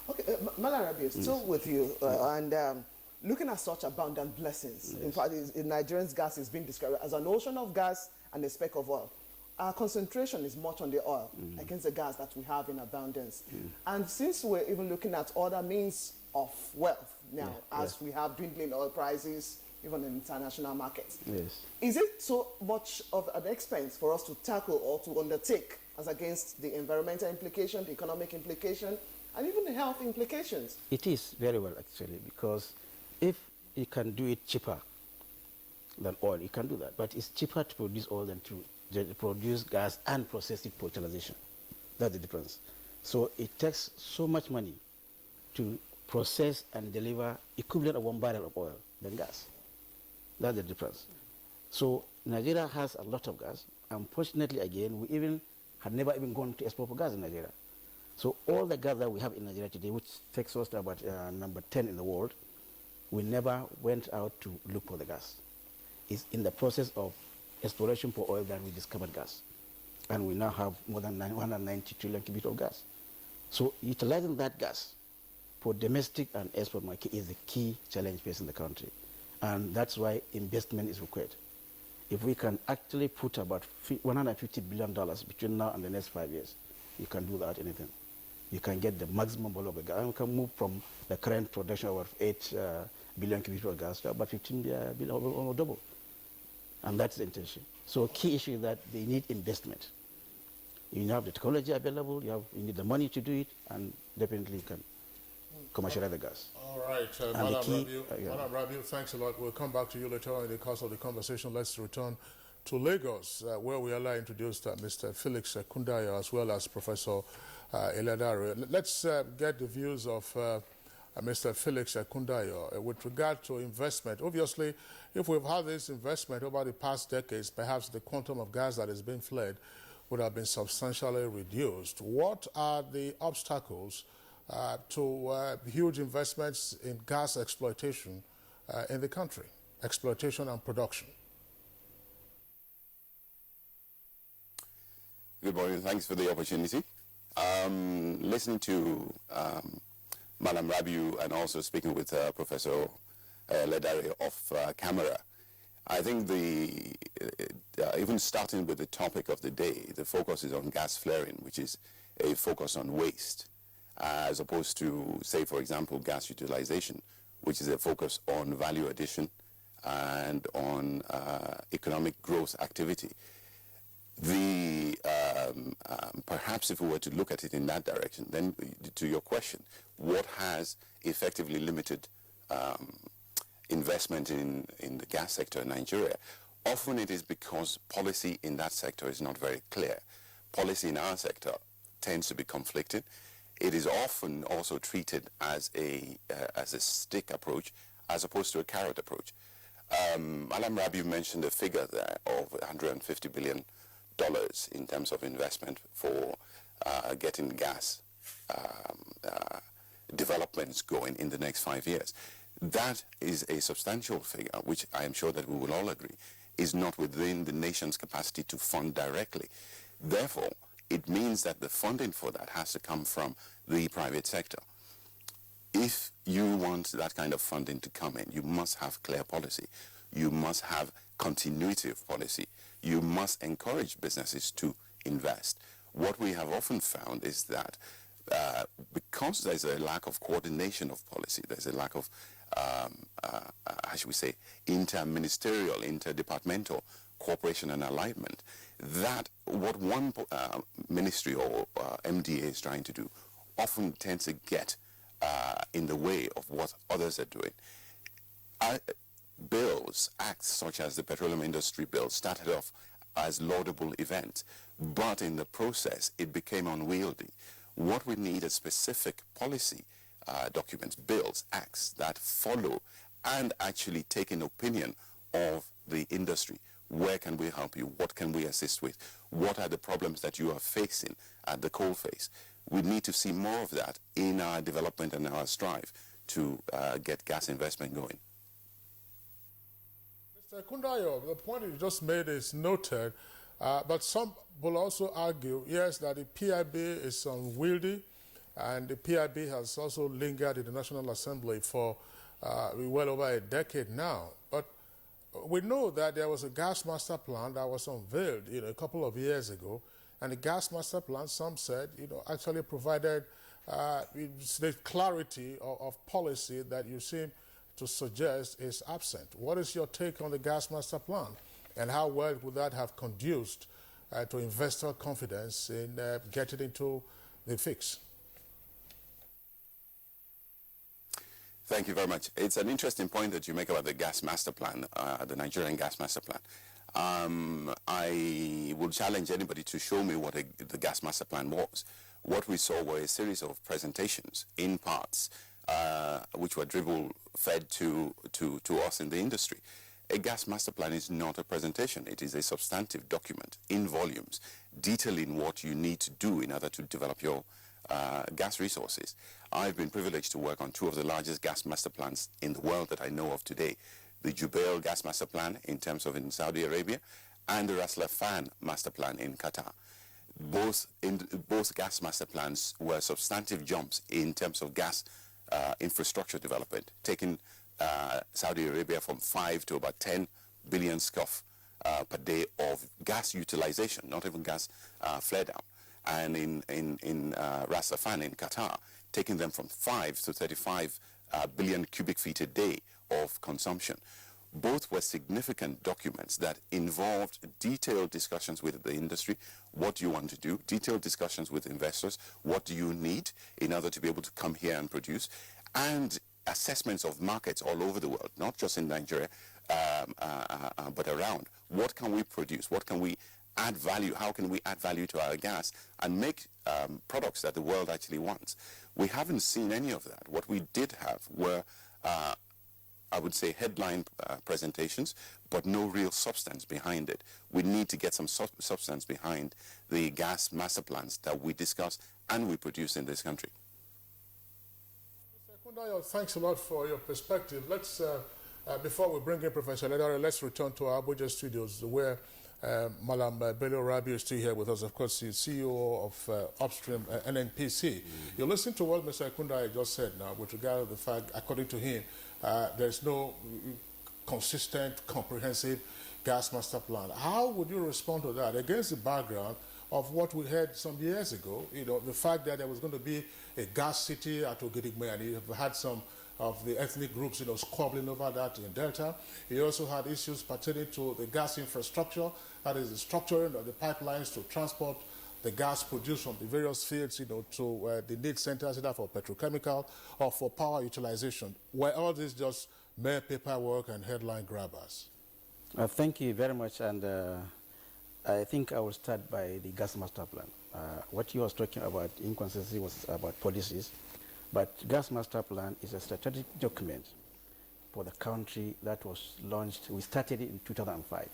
Okay, Malarabi, still with you, and looking at such abundant blessings. Yes. In fact, in Nigerian's gas is being described as an ocean of gas and a speck of oil. Our concentration is much on the oil against the gas that we have in abundance. And since we're even looking at other means of wealth now, as we have dwindling oil prices, even in international markets, is it so much of an expense for us to tackle or to undertake as against the environmental implication, the economic implication, and even the health implications? It is very well, actually, because if you can do it cheaper than oil, you can do that. But it's cheaper to produce oil than to produce gas and process it for utilization. That's the difference. So it takes so much money to process and deliver equivalent of 1 barrel of oil than gas. That's the difference. So Nigeria has a lot of gas. Unfortunately, again, we even had never even gone to export for gas in Nigeria. So all the gas that we have in Nigeria today, which takes us to about number 10 in the world, we never went out to look for the gas. It's in the process of exploration for oil that we discovered gas. And we now have more than 190 trillion cubic feet of gas. So utilizing that gas for domestic and export market is the key challenge facing the country. And that's why investment is required. If we can actually put about $150 billion between now and the next 5 years, you can do that anything. You can get the maximum volume of the gas. And we can move from the current production of 8 billion cubic feet of gas to about 15 billion, almost double. And that's the intention. So key issue is that they need investment. You have the technology available, you need the money to do it, and definitely you can commercialize the gas. All right, Madam Rabiu, thanks a lot. We'll come back to you later on in the course of the conversation. Let's return to Lagos, where we are introduced Mr. Felix Kundayo as well as Professor Eledare. Let's get the views of Mr. Felix Kundayo with regard to investment. Obviously, if we've had this investment over the past decades, perhaps the quantum of gas that is being flared would have been substantially reduced. What are the obstacles to huge investments in gas exploitation in the country, exploitation and production? Good morning. Thanks for the opportunity. Listening to Madam Rabiu and also speaking with Professor Ledare off camera, I think even starting with the topic of the day, the focus is on gas flaring, which is a focus on waste, as opposed to, say, for example, gas utilization, which is a focus on value addition and on economic growth activity. Perhaps if we were to look at it in that direction, then to your question, what has effectively limited investment in the gas sector in Nigeria? Often it is because policy in that sector is not very clear. Policy in our sector tends to be conflicted. It is often also treated as a stick approach as opposed to a carrot approach. Madam Rabiu mentioned a figure there of $150 billion in terms of investment for getting gas developments going in the next 5 years. That is a substantial figure, which I am sure that we will all agree is not within the nation's capacity to fund directly. Therefore, it means that the funding for that has to come from the private sector. If you want that kind of funding to come in, you must have clear policy. You must have continuity of policy. You must encourage businesses to invest. What we have often found is that because there's a lack of coordination of policy, there's a lack of, how should we say, interministerial, interdepartmental cooperation and alignment, that what one ministry or MDA is trying to do often tends to get in the way of what others are doing. Bills, acts such as the Petroleum Industry Bill started off as laudable events, but in the process it became unwieldy. What we need is specific policy documents, bills, acts that follow and actually take an opinion of the industry Where can we help you? What can we assist with? What are the problems that you are facing at the coalface? We need to see more of that in our development and our strive to get gas investment going. Mr. Kundayo, the point you just made is noted, but some will also argue, yes, that the PIB is unwieldy, and the PIB has also lingered in the National Assembly for well over a decade now. But we know that there was a gas master plan that was unveiled, a couple of years ago, and the gas master plan, some said, actually provided the clarity of policy that you seem to suggest is absent. What is your take on the gas master plan, and how well would that have conduced to investor confidence in getting into the fix? Thank you very much. It's an interesting point that you make about the gas master plan, the Nigerian gas master plan. I would challenge anybody to show me what the gas master plan was. What we saw were a series of presentations in parts, which were dribble-fed to us in the industry. A gas master plan is not a presentation. It is a substantive document in volumes detailing what you need to do in order to develop your gas resources. I've been privileged to work on two of the largest gas master plans in the world that I know of today. The Jubail gas master plan in terms of in Saudi Arabia, and the Ras Laffan master plan in Qatar. Both gas master plans were substantive jumps in terms of gas infrastructure development, taking Saudi Arabia from 5 to about 10 billion scuff per day of gas utilization, not even gas flare down. And in Ras Laffan in Qatar, taking them from 5 to 35 billion cubic feet a day of consumption. Both were significant documents that involved detailed discussions with the industry, what you want to do, detailed discussions with investors, what do you need in order to be able to come here and produce, and assessments of markets all over the world, not just in Nigeria, but around. What can we produce? What can we add value? How can we add value to our gas and make products that the world actually wants? We haven't seen any of that. What we did have were I would say headline presentations, but no real substance behind it. We need to get some substance behind the gas master plans that we discuss and we produce in this country. Mr. Kundayo, thanks a lot for your perspective. Let's, before we bring in Professor Ledare, let's return to our Abuja studios where Malam Bello Rabi is still here with us. Of course, he's CEO of Upstream NNPC. You listen to what Mr. Kundayo just said now with regard to the fact, according to him, there's no consistent, comprehensive gas master plan. How would you respond to that against the background of what we heard some years ago? The fact that there was going to be a gas city at Ogidigme, and you've had some of the ethnic groups, squabbling over that in Delta. You also had issues pertaining to the gas infrastructure, that is the structuring of the pipelines to transport the gas produced from the various fields, to the need centers, either for petrochemical or for power utilization. Were all this just mere paperwork and headline grabbers? Thank you very much, and I think I will start by the gas master plan. What you were talking about inconsistency was about policies, but gas master plan is a strategic document for the country that was launched. We started it in 2005.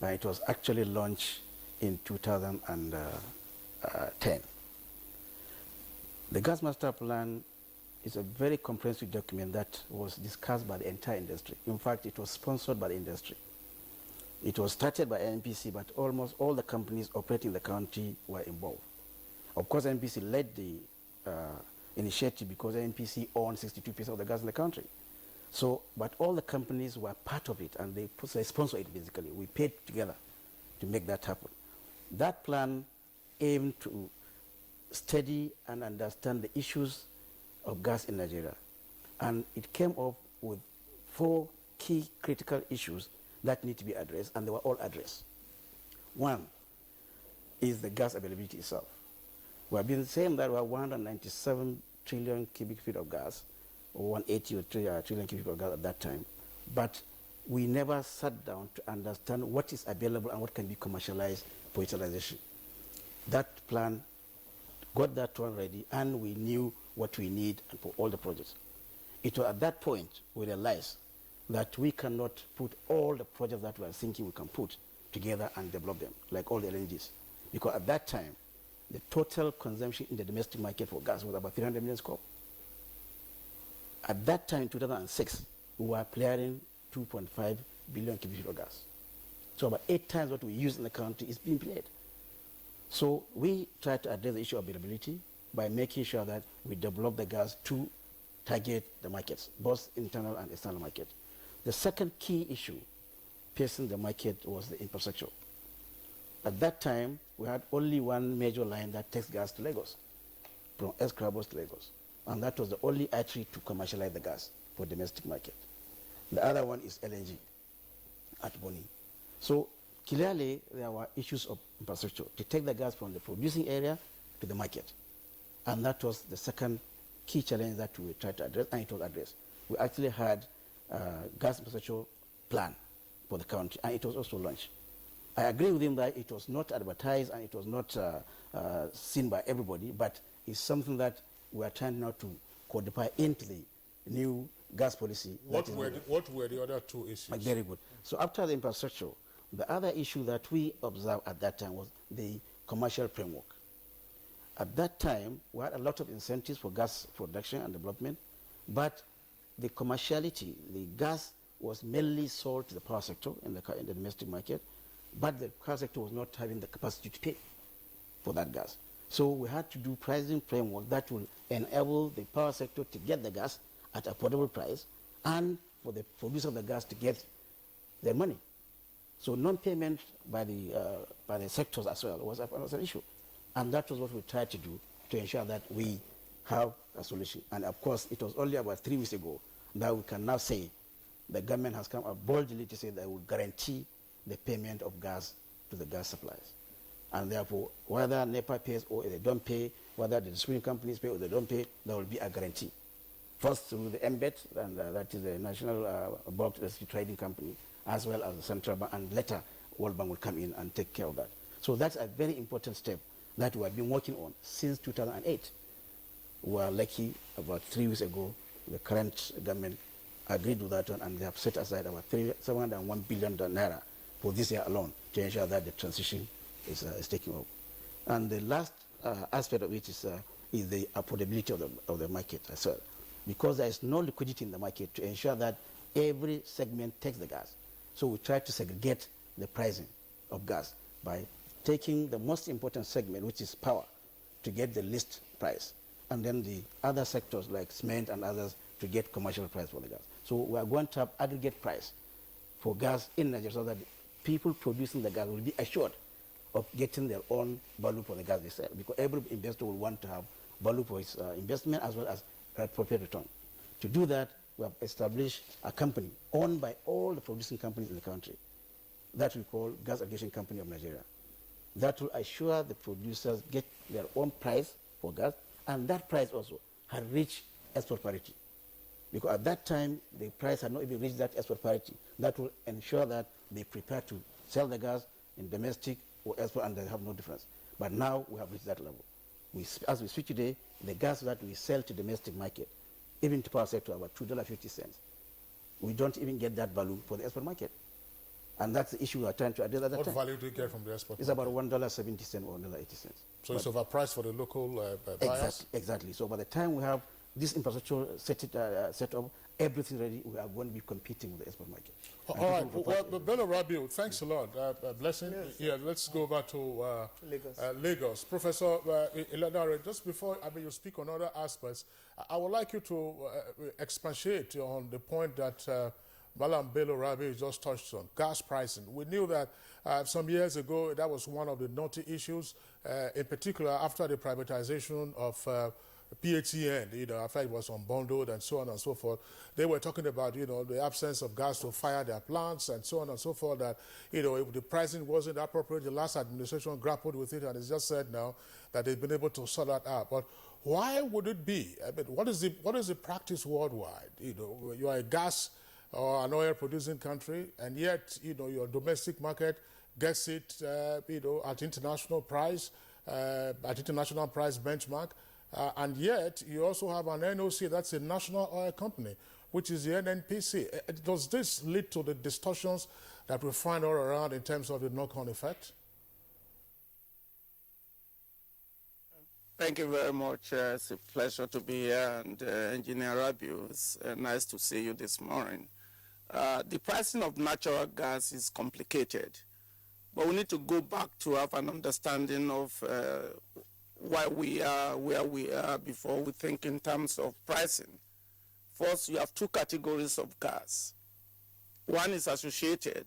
It was actually launched in 2010. The gas master plan is a very comprehensive document that was discussed by the entire industry. In fact, it was sponsored by the industry. It was started by NPC, but almost all the companies operating in the country were involved. Of course, NPC led the initiative because NPC owned 62% of the gas in the country. So, but all the companies were part of it, and they sponsored it basically. We paid together to make that happen. That plan aimed to study and understand the issues of gas in Nigeria. And it came up with 4 key critical issues that need to be addressed, and they were all addressed. One is the gas availability itself. We have been saying that we have 197 trillion cubic feet of gas, or 180 trillion cubic feet of gas at that time. But we never sat down to understand what is available and what can be commercialized for utilization. That plan got that one ready, and we knew what we need for all the projects. It was at that point we realized that we cannot put all the projects that we are thinking we can put together and develop them, like all the LNGs. Because at that time, the total consumption in the domestic market for gas was about 300 million scope. At that time, in 2006, we were clearing 2.5 billion cubic feet of gas. So about 8 times what we use in the country is being cleared. So we try to address the issue of availability by making sure that we develop the gas to target the markets, both internal and external market. The second key issue facing the market was the infrastructure. At that time, we had only one major line that takes gas to Lagos, from Escravos to Lagos. And that was the only artery to commercialize the gas for domestic market. The other one is LNG at Boni. So clearly, there were issues of infrastructure to take the gas from the producing area to the market. And that was the second key challenge that we tried to address, and it was addressed. We actually had a gas infrastructure plan for the country, and it was also launched. I agree with him that it was not advertised and it was not seen by everybody, but it's something that we are trying now to codify into the new gas policy. What were the other two issues? Very good. So after the infrastructure, the other issue that we observed at that time was the commercial framework. At that time, we had a lot of incentives for gas production and development, but the commerciality, the gas was mainly sold to the power sector in the domestic market, but the power sector was not having the capacity to pay for that gas. So we had to do pricing framework that will enable the power sector to get the gas at affordable price and for the producer of the gas to get their money. So non-payment by the sectors as well was an issue. And that was what we tried to do to ensure that we have a solution. And of course, it was only about 3 weeks ago that we can now say the government has come up boldly to say that it will guarantee the payment of gas to the gas suppliers. And therefore, whether NEPA pays or they don't pay, whether the distribution companies pay or they don't pay, there will be a guarantee. First through the MBET, and that is the National Bulk Electricity Trading Company, as well as the Central Bank, and later World Bank will come in and take care of that. So that's a very important step that we have been working on since 2008. We are lucky about 3 weeks ago, the current government agreed with that one, and they have set aside about 701 billion naira for this year alone to ensure that the transition is taking off. And the last aspect of it is the affordability of the market as well. Because there is no liquidity in the market to ensure that every segment takes the gas. So we try to segregate the pricing of gas by taking the most important segment, which is power, to get the least price. And then the other sectors like cement and others to get commercial price for the gas. So we are going to have aggregate price for gas in Nigeria so that people producing the gas will be assured of getting their own value for the gas they sell. Because every investor will want to have value for his investment as well as appropriate return. To do that, we have established a company owned by all the producing companies in the country that we call Gas Aggregation Company of Nigeria. That will assure the producers get their own price for gas, and that price also had reached export parity. Because at that time, the price had not even reached that export parity. That will ensure that they prepare to sell the gas in domestic or export, and they have no difference. But now we have reached that level. As we speak today, the gas that we sell to domestic market, even to power sector, about $2.50. We don't even get that value for the export market. And that's the issue we are trying to address at that time. What value do you get from the export It's market? about $1.70 or $1.80. So it's overpriced for the local buyers? Exactly. So by the time we have this infrastructure set up, everything ready, we are going to be competing with the export market. All right. Well, Bello Rabiu, thanks a lot. Blessing. Yes. Yeah, let's go back to Lagos. Professor Iladare, just before you speak on other aspects, I would like you to expatiate on the point that Malam Bello Rabiu just touched on, gas pricing. We knew that some years ago that was one of the naughty issues, in particular after the privatization of PHCN, after it was unbundled and so on and so forth. They were talking about, the absence of gas to fire their plants and so on and so forth, that, if the pricing wasn't appropriate, the last administration grappled with it and it's just said now that they've been able to sort that out. But why would it be? I mean, what is the practice worldwide? You are a gas or an oil producing country, and yet, your domestic market gets it, at international price, benchmark. And yet, you also have an NOC, that's a national oil company, which is the NNPC. Does this lead to the distortions that we find all around in terms of the knock-on effect? Thank you very much. It's a pleasure to be here. And Engineer Rabiu, it's nice to see you this morning. The pricing of natural gas is complicated, but we need to go back to have an understanding of why we are where we are before we think in terms of pricing. First, you have two categories of gas. One is associated,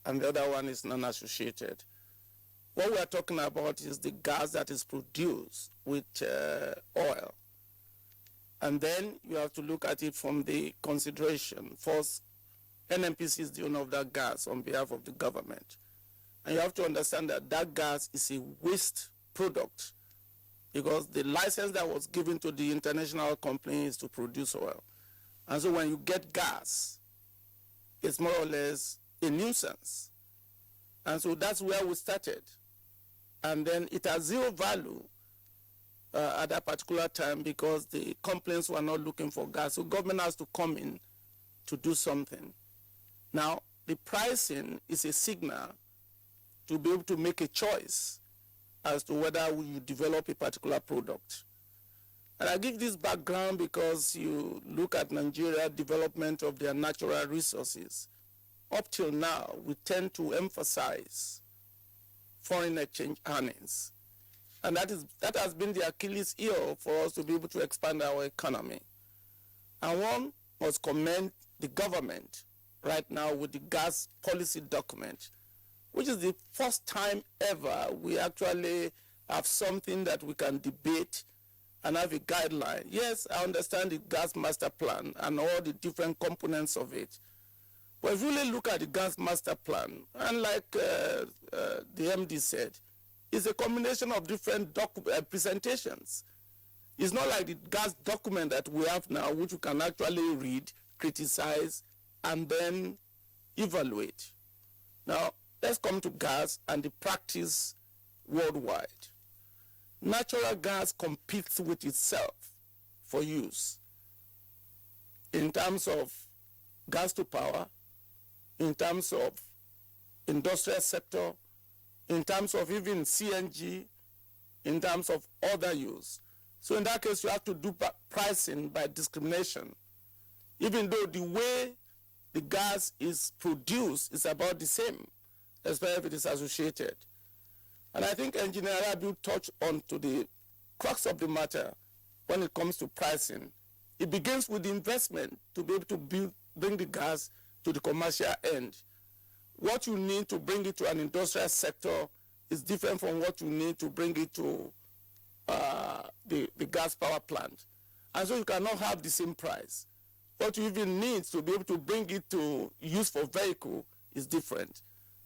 and the other one is non-associated. What we are talking about is the gas that is produced with oil. And then you have to look at it from the consideration. First, NNPC is the owner of that gas on behalf of the government. And you have to understand that that gas is a waste product because the license that was given to the international company is to produce oil. And so when you get gas, it's more or less a nuisance. And so that's where we started. And then it has zero value at that particular time because the complaints were not looking for gas. So government has to come in to do something. Now, the pricing is a signal to be able to make a choice as to whether you develop a particular product. And I give this background because you look at Nigeria development of their natural resources. Up till now, we tend to emphasize foreign exchange earnings. And that has been the Achilles heel for us to be able to expand our economy. And one must commend the government right now with the gas policy document, which is the first time ever we actually have something that we can debate and have a guideline. Yes, I understand the gas master plan and all the different components of it. But if you really look at the gas master plan, and like the MD said, it's a combination of different presentations. It's not like the gas document that we have now, which you can actually read, criticize, and then evaluate. Now, let's come to gas and the practice worldwide. Natural gas competes with itself for use in terms of gas to power, in terms of industrial sector, in terms of even CNG, in terms of other use. So in that case, you have to do pricing by discrimination, even though the way the gas is produced is about the same, especially if it is associated. And I think Engineer Rabiu touched on to the crux of the matter when it comes to pricing. It begins with the investment to be able to bring the gas to the commercial end. What you need to bring it to an industrial sector is different from what you need to bring it to the gas power plant. And so you cannot have the same price. What you even need to be able to bring it to use for vehicle is different.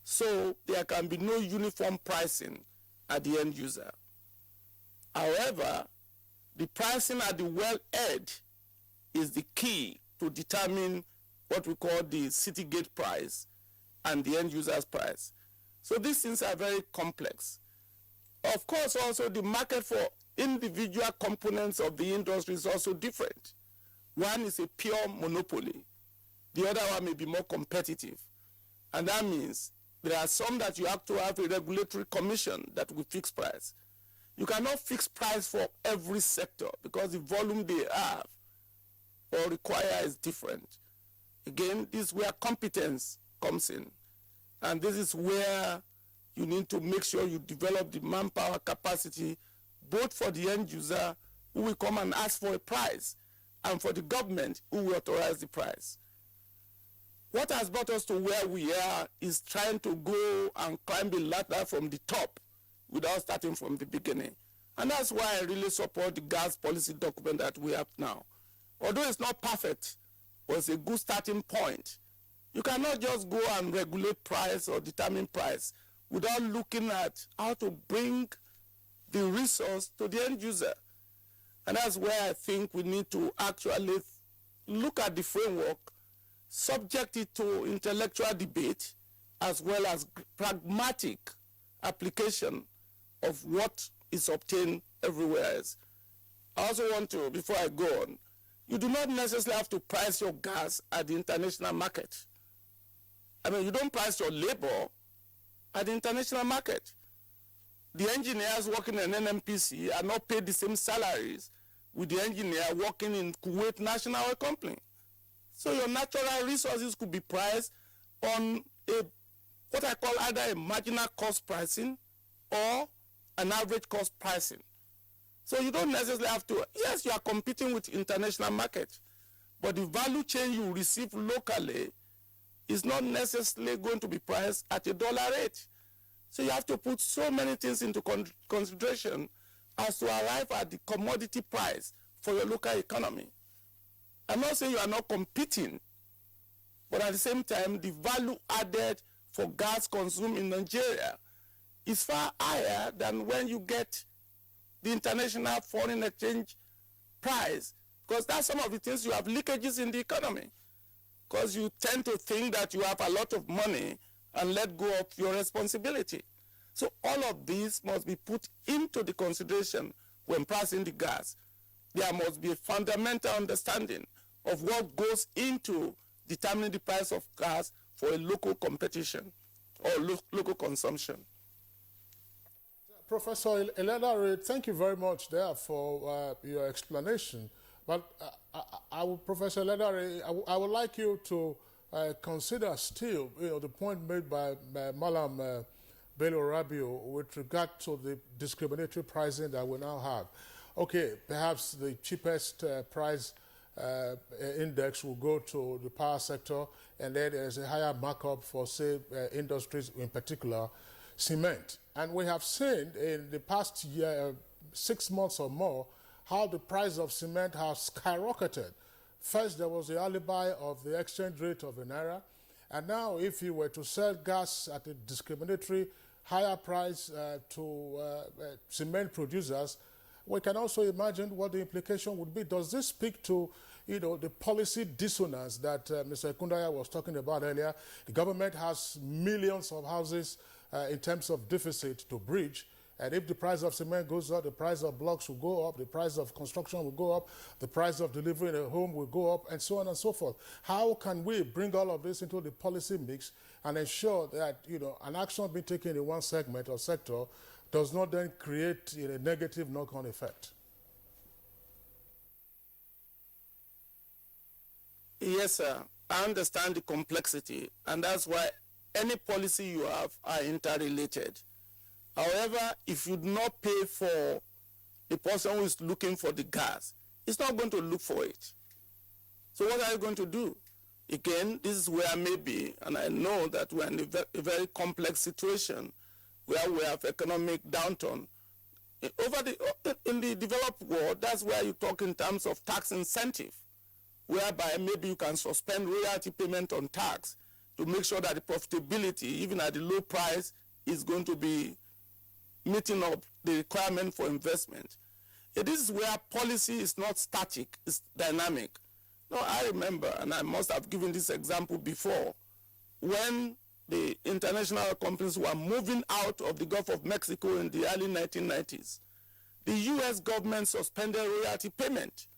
So there can be no uniform pricing at the end user. However, the pricing at the well edge is the key to determine what we call the city gate price and the end user's price. So these things are very complex. Of course, also the market for individual components of the industry is also different. One is a pure monopoly. The other one may be more competitive. And that means there are some that you have to have a regulatory commission that will fix price. You cannot fix price for every sector because the volume they have or require is different. Again, this is where competence comes in. And this is where you need to make sure you develop the manpower capacity, both for the end user who will come and ask for a price and for the government who will authorize the price. What has brought us to where we are is trying to go and climb the ladder from the top without starting from the beginning. And that's why I really support the gas policy document that we have now. Although it's not perfect, but it's a good starting point. You cannot just go and regulate price or determine price without looking at how to bring the resource to the end user. And that's where I think we need to actually look at the framework, subject it to intellectual debate, as well as pragmatic application of what is obtained everywhere else. I also want to, before I go on, You do not necessarily have to price your gas at the international market. I mean, you don't price your labor at the international market. The engineers working in NNPC are not paid the same salaries with the engineer working in Kuwait National Oil Company. So your natural resources could be priced on what I call either a marginal cost pricing or an average cost pricing. So you don't necessarily have to, yes, you are competing with international market, but the value chain you receive locally is not necessarily going to be priced at $1 rate. So you have to put so many things into consideration as to arrive at the commodity price for your local economy. I'm not saying you are not competing, but at the same time, the value added for gas consumed in Nigeria is far higher than when you get the international foreign exchange price, because that's some of the things you have leakages in the economy, because you tend to think that you have a lot of money and let go of your responsibility. So all of these must be put into the consideration when pricing the gas. There must be a fundamental understanding of what goes into determining the price of gas for a local competition or local consumption. Professor Eledare, thank you very much there for your explanation. But Professor Eledare, I would like you to consider still, the point made by Malam Bello Rabiu with regard to the discriminatory pricing that we now have. Okay, perhaps the cheapest price index will go to the power sector, and then there's a higher markup for, say, industries, in particular, cement. And we have seen in the past year, 6 months or more, how the price of cement has skyrocketed. First, there was the alibi of the exchange rate of the naira, and now if you were to sell gas at a discriminatory higher price to cement producers, we can also imagine what the implication would be. Does this speak to, the policy dissonance that Mr. Kundaya was talking about earlier? The government has millions of houses in terms of deficit to bridge, and if the price of cement goes up, the price of blocks will go up, the price of construction will go up, the price of delivering a home will go up, and so on and so forth. How can we bring all of this into the policy mix and ensure that, an action being taken in one segment or sector does not then create a negative knock-on effect? Yes, sir. I understand the complexity, and that's why any policy you have are interrelated. However, if you do not pay for the person who is looking for the gas, it's not going to look for it. So what are you going to do? Again, this is where maybe, and I know that we're in a very complex situation where we have economic downturn. In the developed world, that's where you talk in terms of tax incentive, whereby maybe you can suspend royalty payment on tax to make sure that the profitability, even at the low price, is going to be meeting up the requirement for investment. This is where policy is not static, it's dynamic. No, I remember, and I must have given this example before, when the international companies were moving out of the Gulf of Mexico in the early 1990s, the US government suspended royalty payment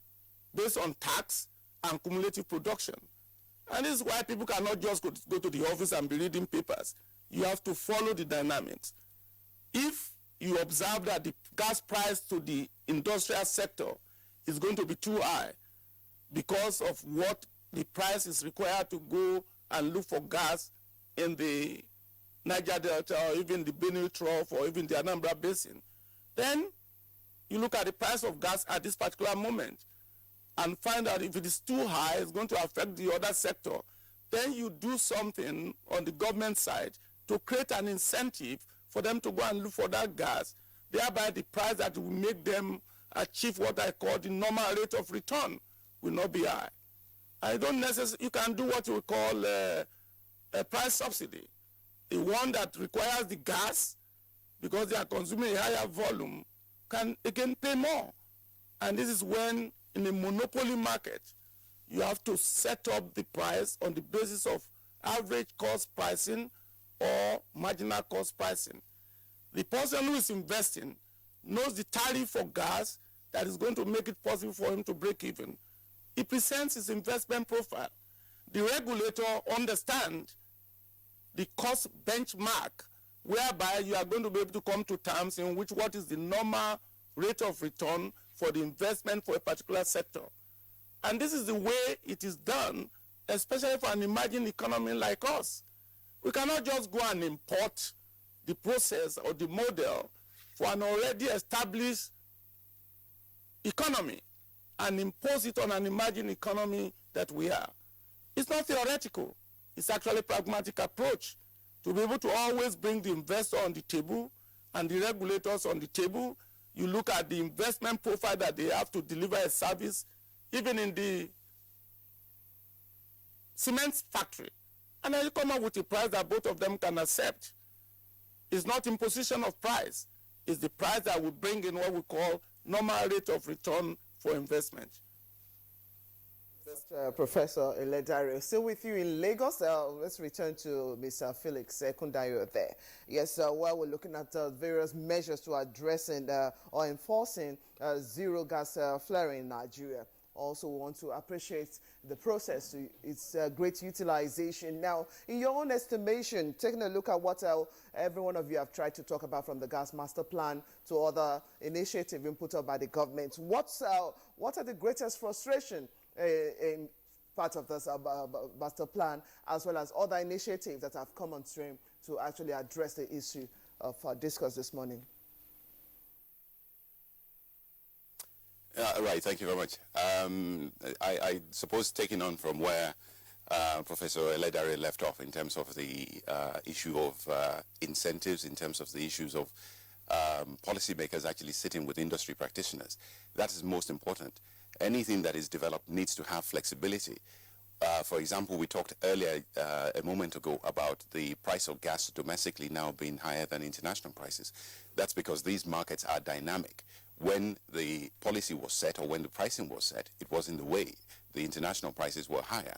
based on tax and cumulative production. And this is why people cannot just go to the office and be reading papers. You have to follow the dynamics. If you observe that the gas price to the industrial sector is going to be too high because of what the price is required to go and look for gas in the Niger Delta or even the Benue Trough or even the Anambra Basin, then you look at the price of gas at this particular moment and find out if it is too high, it's going to affect the other sector. Then you do something on the government side to create an incentive for them to go and look for that gas, thereby the price that will make them achieve what I call the normal rate of return will not be high. I don't necessarily, you can do what you call a price subsidy. The one that requires the gas, because they are consuming a higher volume, can again pay more. And this is when, in a monopoly market, you have to set up the price on the basis of average cost pricing or marginal cost pricing. The person who is investing knows the tariff for gas that is going to make it possible for him to break even. He presents his investment profile. The regulator understands the cost benchmark, whereby you are going to be able to come to terms in which what is the normal rate of return for the investment for a particular sector. And this is the way it is done, especially for an emerging economy like us. We cannot just go and import the process or the model for an already established economy and impose it on an emerging economy that we are. It's not theoretical. It's actually a pragmatic approach to be able to always bring the investor on the table and the regulators on the table. You look at the investment profile that they have to deliver a service, even in the cement factory. And then you come up with a price that both of them can accept. It's not imposition of price. It's the price that will bring in what we call normal rate of return for investment. Professor Eledare, still with you in Lagos. Let's return to Mr. Felix Kundayo there. Yes, while we're looking at various measures to addressing or enforcing zero gas flaring in Nigeria. Also want to appreciate the process to its great utilization. Now, in your own estimation, taking a look at what every one of you have tried to talk about, from the gas master plan to other initiatives put up by the government, what are the greatest frustration in part of this master plan, as well as other initiatives that have come on stream to actually address the issue of discuss this morning? Right, thank you very much. I suppose taking on from where Professor Eledare left off in terms of the issue of incentives, in terms of the issues of policymakers actually sitting with industry practitioners, that is most important. Anything that is developed needs to have flexibility. For example, we talked earlier a moment ago about the price of gas domestically now being higher than international prices. That's because these markets are dynamic. When the policy was set, or when the pricing was set, it was in the way. The international prices were higher.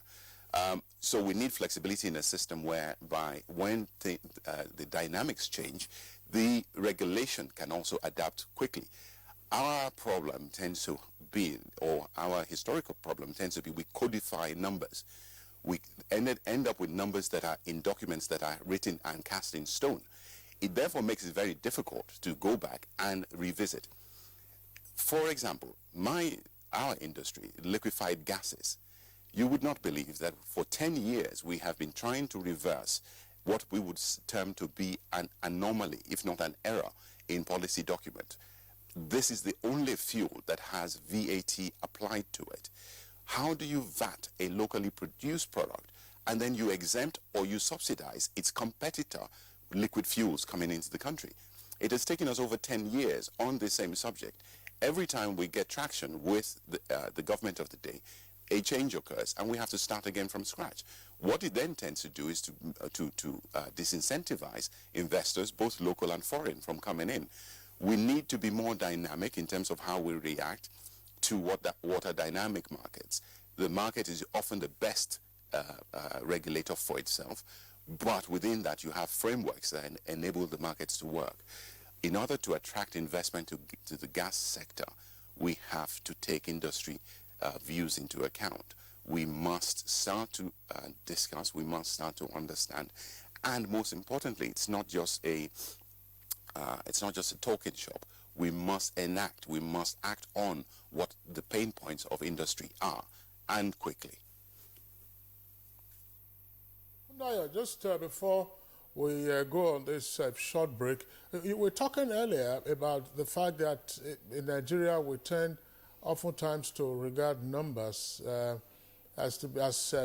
So we need flexibility in a system whereby when the dynamics change, the regulation can also adapt quickly. Our problem tends to be, or our historical problem tends to be, we codify numbers. We end up with numbers that are in documents that are written and cast in stone. It therefore makes it very difficult to go back and revisit. For example, our industry, liquefied gases, you would not believe that for 10 years we have been trying to reverse what we would term to be an anomaly, if not an error, in policy document. This is the only fuel that has VAT applied to it. How do you VAT a locally produced product and then you exempt or you subsidize its competitor, liquid fuels, coming into the country? It has taken us over 10 years on the same subject. Every time we get traction with the government of the day, a change occurs and we have to start again from scratch. What it then tends to do is to disincentivize investors, both local and foreign, from coming in. We need to be more dynamic in terms of how we react to what are dynamic markets. The market is often the best regulator for itself, but within that you have frameworks that enable the markets to work. In order to attract investment to the gas sector, we have to take industry views into account. We must start to discuss, we must start to understand, and most importantly, it's not just a talking shop. We must enact, we must act on what the pain points of industry are, and quickly. Kundayo, just before we go on this short break, you were talking earlier about the fact that in Nigeria we tend oftentimes to regard numbers as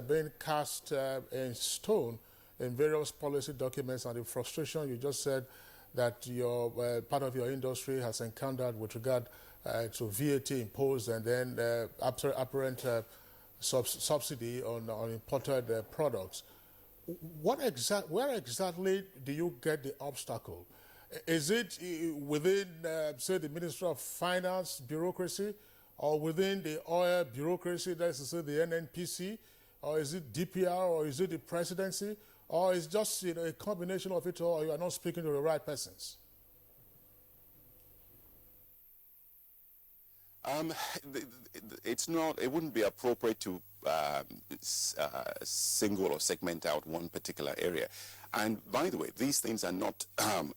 being cast in stone in various policy documents, and the frustration you just said that your part of your industry has encountered with regard to VAT imposed and then apparent subsidy on imported products. Where exactly do you get the obstacle? Is it within, say, the Ministry of Finance bureaucracy, or within the oil bureaucracy, that's to say the NNPC, or is it DPR, or is it the presidency, or is just a combination of it all, or you are not speaking to the right persons? It's not. It wouldn't be appropriate to single or segment out one particular area. And by the way, these things are not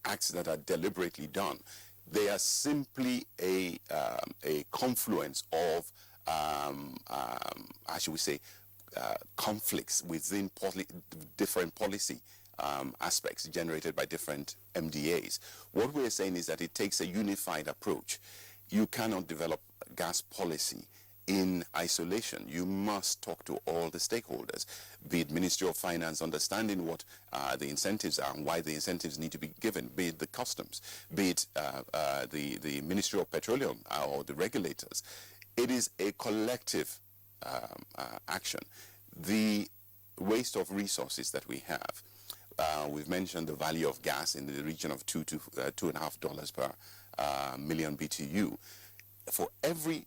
acts that are deliberately done. They are simply a confluence of, how should we say, conflicts within different policy aspects generated by different MDAs. What we're saying is that it takes a unified approach. You cannot develop gas policy in isolation. You must talk to all the stakeholders, be it Ministry of Finance, understanding what the incentives are and why the incentives need to be given, be it the customs, be it the Ministry of Petroleum or the regulators. It is a collective action. The waste of resources that we have, we've mentioned the value of gas in the region of $2 to $2.50 per million BTU. For every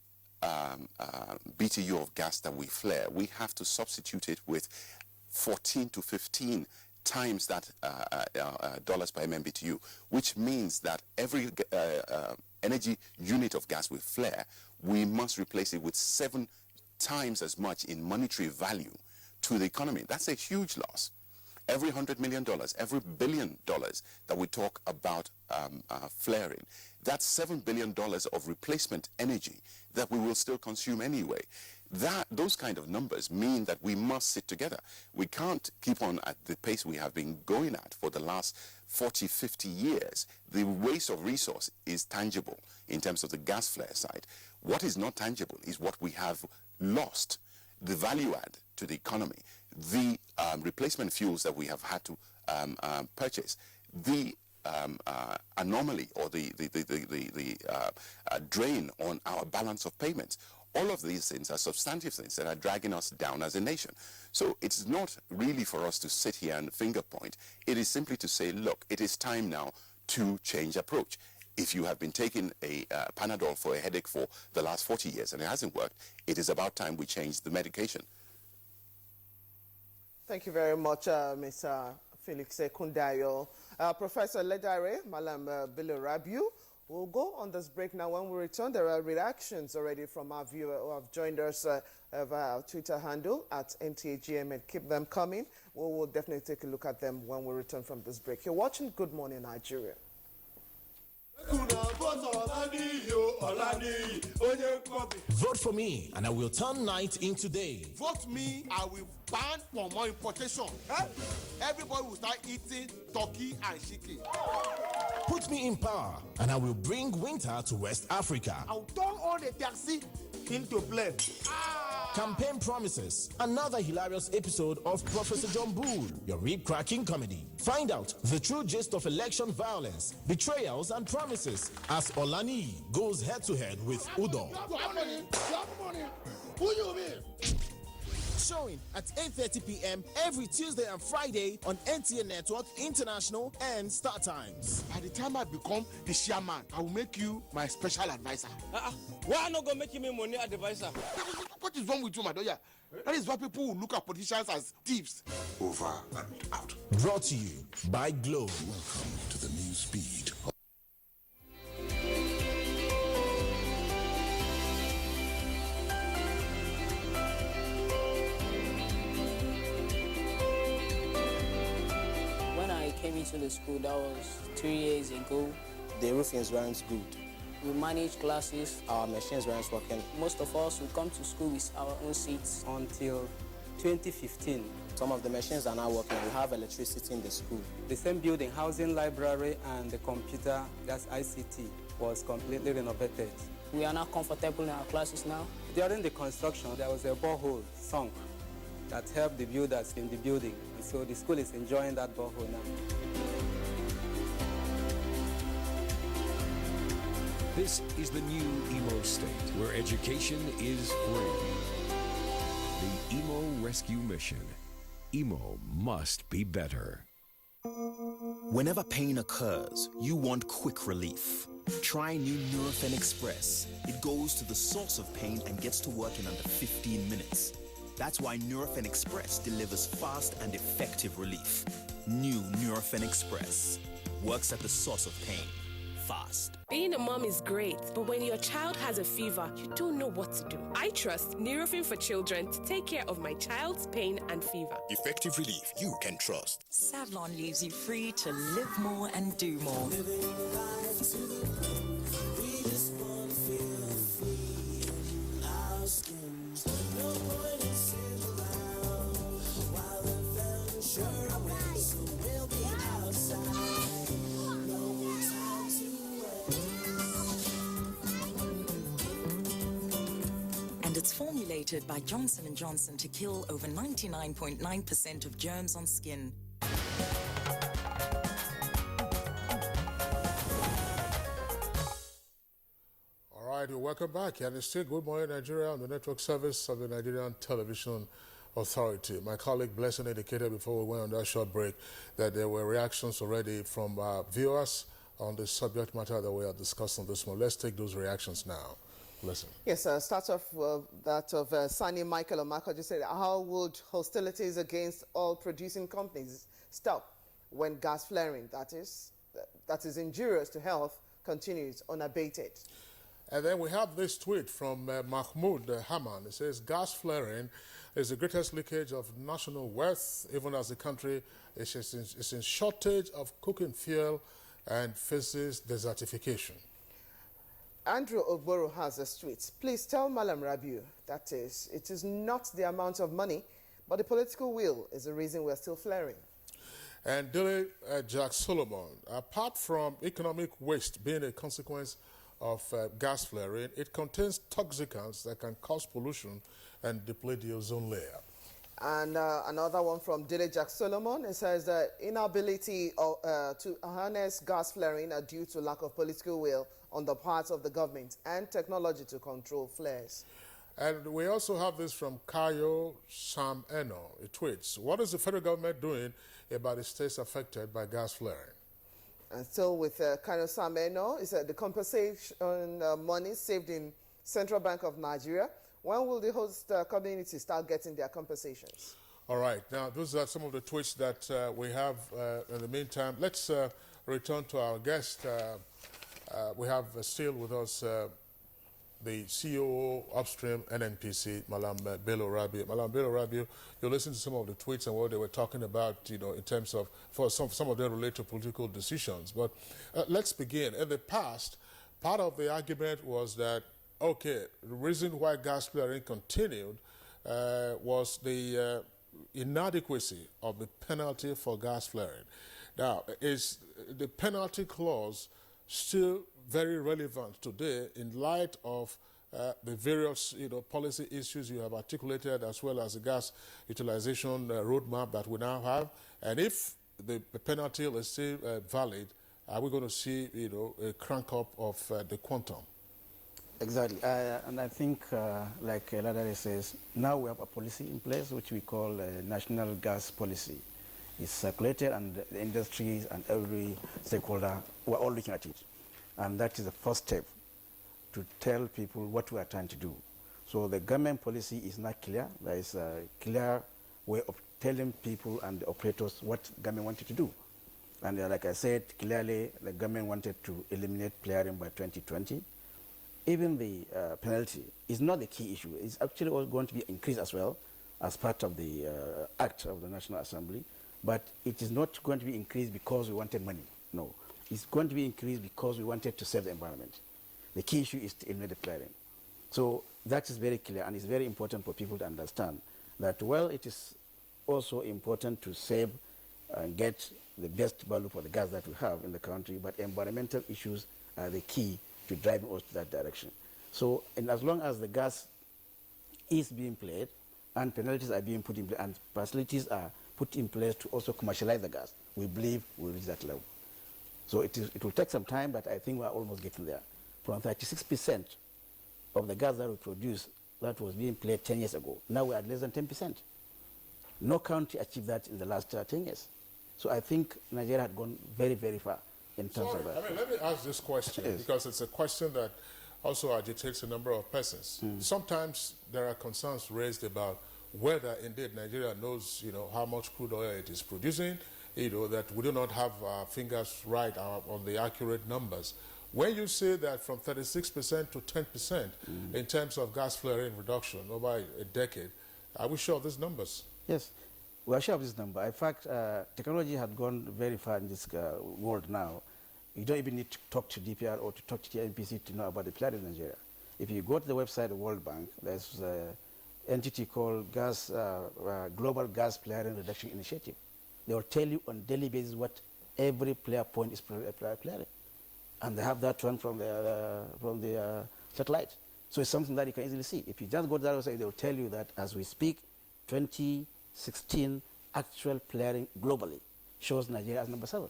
BTU of gas that we flare, we have to substitute it with 14 to 15 times that dollars per MMBTU, which means that every energy unit of gas we flare, we must replace it with 7 times as much in monetary value to the economy. That's a huge loss. Every $100 million, every $1 billion that we talk about flaring, that's $7 billion of replacement energy that we will still consume anyway. Those kind of numbers mean that we must sit together. We can't keep on at the pace we have been going at for the last 40, 50 years. The waste of resource is tangible in terms of the gas flare side. What is not tangible is what we have lost, the value add to the economy, the replacement fuels that we have had to purchase, the anomaly or the drain on our balance of payments. All of these things are substantive things that are dragging us down as a nation. So it's not really for us to sit here and finger point. It is simply to say, look, it is time now to change approach. If you have been taking a Panadol for a headache for the last 40 years and it hasn't worked, it is about time we change the medication. Thank you very much, Mr. Felix Kundayo. Professor Ledare, Malam Rabiu. We'll go on this break now. When we return, there are reactions already from our viewer who have joined us via our Twitter handle at NTAGM, and keep them coming. We will definitely take a look at them when we return from this break. You're watching Good Morning Nigeria. Vote for me, and I will turn night into day. Vote me, I will ban more importation. Everybody will start eating turkey and chicken. Put me in power, and I will bring winter to West Africa. I'll turn all the taxi into blame. Campaign promises. Another hilarious episode of Professor John Bull, your rib-cracking comedy. Find out the true gist of election violence, betrayals, and promises as Olani goes head-to-head with Udo. Who you mean? Showing at 8:30 p.m. every Tuesday and Friday on NTA Network International and Star Times. By the time I become the chairman, I will make you my special advisor. Why not go make me money advisor? What is wrong with you, my daughter? That is why people will look at politicians as thieves. Over and out. Brought to you by Glow. Welcome to the new speed. Came into the school, that was 2 years ago. The roofings weren't good. We managed classes. Our machines weren't working. Most of us will come to school with our own seats. Until 2015. Some of the machines are now working. We have electricity in the school. The same building, housing, library, and the computer, that's ICT, was completely renovated. We are not comfortable in our classes now. During the construction, there was a borehole sunk that helped the builders in the building. And so the school is enjoying that borehole now. This is the new Imo State, where education is free. The Imo Rescue Mission. Imo must be better. Whenever pain occurs, you want quick relief. Try new Nurofen Express. It goes to the source of pain and gets to work in under 15 minutes. That's why Nurofen Express delivers fast and effective relief. New Nurofen Express works at the source of pain, fast. Being a mom is great, but when your child has a fever, you don't know what to do. I trust Nurofen for Children to take care of my child's pain and fever. Effective relief you can trust. Savlon leaves you free to live more and do more. And it's formulated by Johnson & Johnson to kill over 99.9% of germs on skin. All right, welcome back. And it's still Good Morning Nigeria on the network service of the Nigerian Television Authority. My colleague Blessing indicated before we went on that short break that there were reactions already from viewers on the subject matter that we are discussing this morning. Let's take those reactions now. Listen. Yes, start off that of Sani Michael Omako just said, how would hostilities against oil producing companies stop when gas flaring, that is injurious to health, continues unabated? And then we have this tweet from Mahmoud Haman. It says, gas flaring is the greatest leakage of national wealth, even as the country is in shortage of cooking fuel and faces desertification. Andrew Ogboro has a tweet. Please tell Malam Rabiu, that is, it is not the amount of money, but the political will is the reason we're still flaring. And Dilly Jack Solomon, apart from economic waste being a consequence of gas flaring, it contains toxicants that can cause pollution and deplete the ozone layer. And another one from Dilly Jack Solomon, it says that inability to harness gas flaring are due to lack of political will on the part of the government and technology to control flares. And we also have this from Kayo Sam Eno. It tweets, what is the federal government doing about the states affected by gas flaring? And still with Kayo Sam Eno, it said the compensation money saved in Central Bank of Nigeria. When will the host community start getting their compensations? All right. Now, those are some of the tweets that we have in the meantime. Let's return to our guest. We have still with us the CEO upstream NNPC, Malam Bello Rabiu. Malam Bello Rabiu, you listen to some of the tweets and what they were talking about, you know, in terms of, for some of them relate to political decisions. But let's begin. In the past, part of the argument was that, okay, the reason why gas flaring continued was the inadequacy of the penalty for gas flaring. Now, is the penalty clause still very relevant today in light of the various policy issues you have articulated, as well as the gas utilization roadmap that we now have? And if the penalty is still valid, are we going to see a crank up of the quantum? Exactly, and I think, like Ladare says, now we have a policy in place which we call National Gas Policy. It's circulated, and the industries and every stakeholder, we're all looking at it. And that is the first step to tell people what we are trying to do. So the government policy is not clear. There is a clear way of telling people and the operators what the government wanted to do. And like I said, clearly the government wanted to eliminate flaring by 2020. Even the penalty is not the key issue. It's actually going to be increased as well as part of the Act of the National Assembly. But it is not going to be increased because we wanted money. No. It's going to be increased because we wanted to save the environment. The key issue is to eliminate the flaring. So that is very clear, and it's very important for people to understand that, well, it is also important to save and get the best value for the gas that we have in the country, but environmental issues are the key to driving us to that direction. So, and as long as the gas is being played and penalties are being put in place and facilities are put in place to also commercialize the gas, we believe we'll reach that level. So it will take some time, but I think we're almost getting there. From 36% of the gas that we produce that was being played 10 years ago, now we're at less than 10%. No country achieved that in the last 10 years. So I think Nigeria had gone very, very far in terms of that. I mean, let me ask this question, because it's a question that also agitates a number of persons. Sometimes there are concerns raised about whether indeed Nigeria knows, how much crude oil it is producing, that we do not have our fingers right on the accurate numbers When you say that from 36% to 10% in terms of gas flaring reduction over a decade, are we sure of these numbers? Yes, we are sure of this number. In fact, technology had gone very far in this world now. You don't even need to talk to DPR or to talk to the NPC to know about the flaring in Nigeria. If you go to the website of the World Bank, there's an entity called Global Gas Flaring Reduction Initiative. They will tell you on a daily basis what every flare point is flaring. And they have that one from the satellite. So it's something that you can easily see. If you just go to that website, they will tell you that as we speak, 2016 actual flaring globally shows Nigeria as number 7.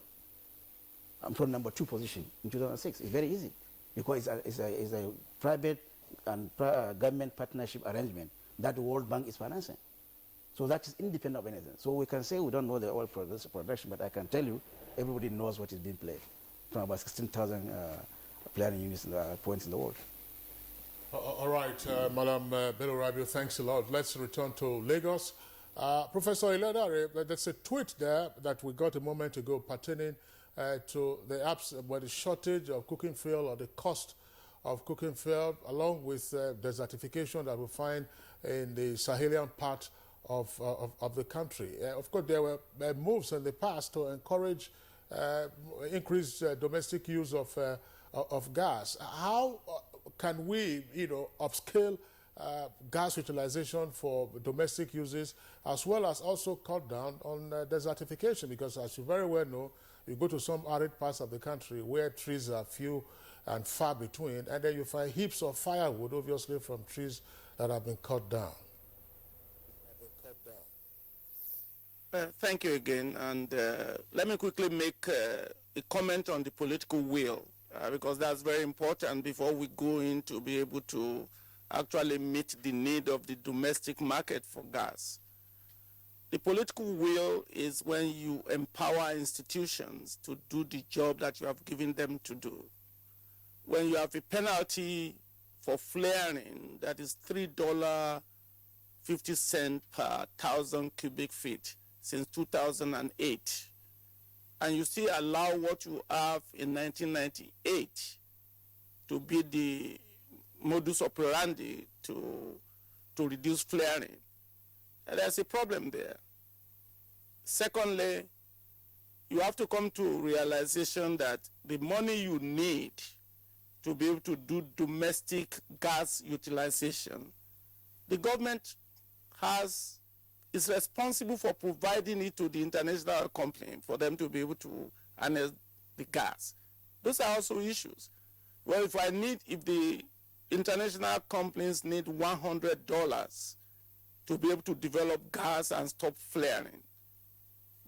I'm from number 2 position in 2006. It's very easy because it's a private and government partnership arrangement that the World Bank is financing. So that is independent of anything. So we can say we don't know the oil production, but I can tell you everybody knows what is being played from about 16,000 flaring units points in the world. All right, Madam Bello Rabiu, thanks a lot. Let's return to Lagos. Professor Iledare, there's a tweet there that we got a moment ago pertaining to the shortage of cooking fuel or the cost of cooking fuel, along with desertification that we find in the Sahelian part of the country. Of course, there were moves in the past to encourage increased domestic use of gas. How can we, upscale gas utilization for domestic uses, as well as also cut down on desertification? Because as you very well know, you go to some arid parts of the country where trees are few and far between, and then you find heaps of firewood, obviously from trees that have been cut down. Thank you again, and let me quickly make a comment on the political will, because that's very important before we go in to be able to actually meet the need of the domestic market for gas. The political will is when you empower institutions to do the job that you have given them to do. When you have a penalty for flaring that is $3.50 per 1,000 cubic feet since 2008, and you still allow what you have in 1998 to be the modus operandi to reduce flaring, there's a problem there. Secondly, you have to come to realization that the money you need to be able to do domestic gas utilization, the government is responsible for providing it to the international company for them to be able to harness the gas. Those are also issues. Well, if the international companies need $100 to be able to develop gas and stop flaring,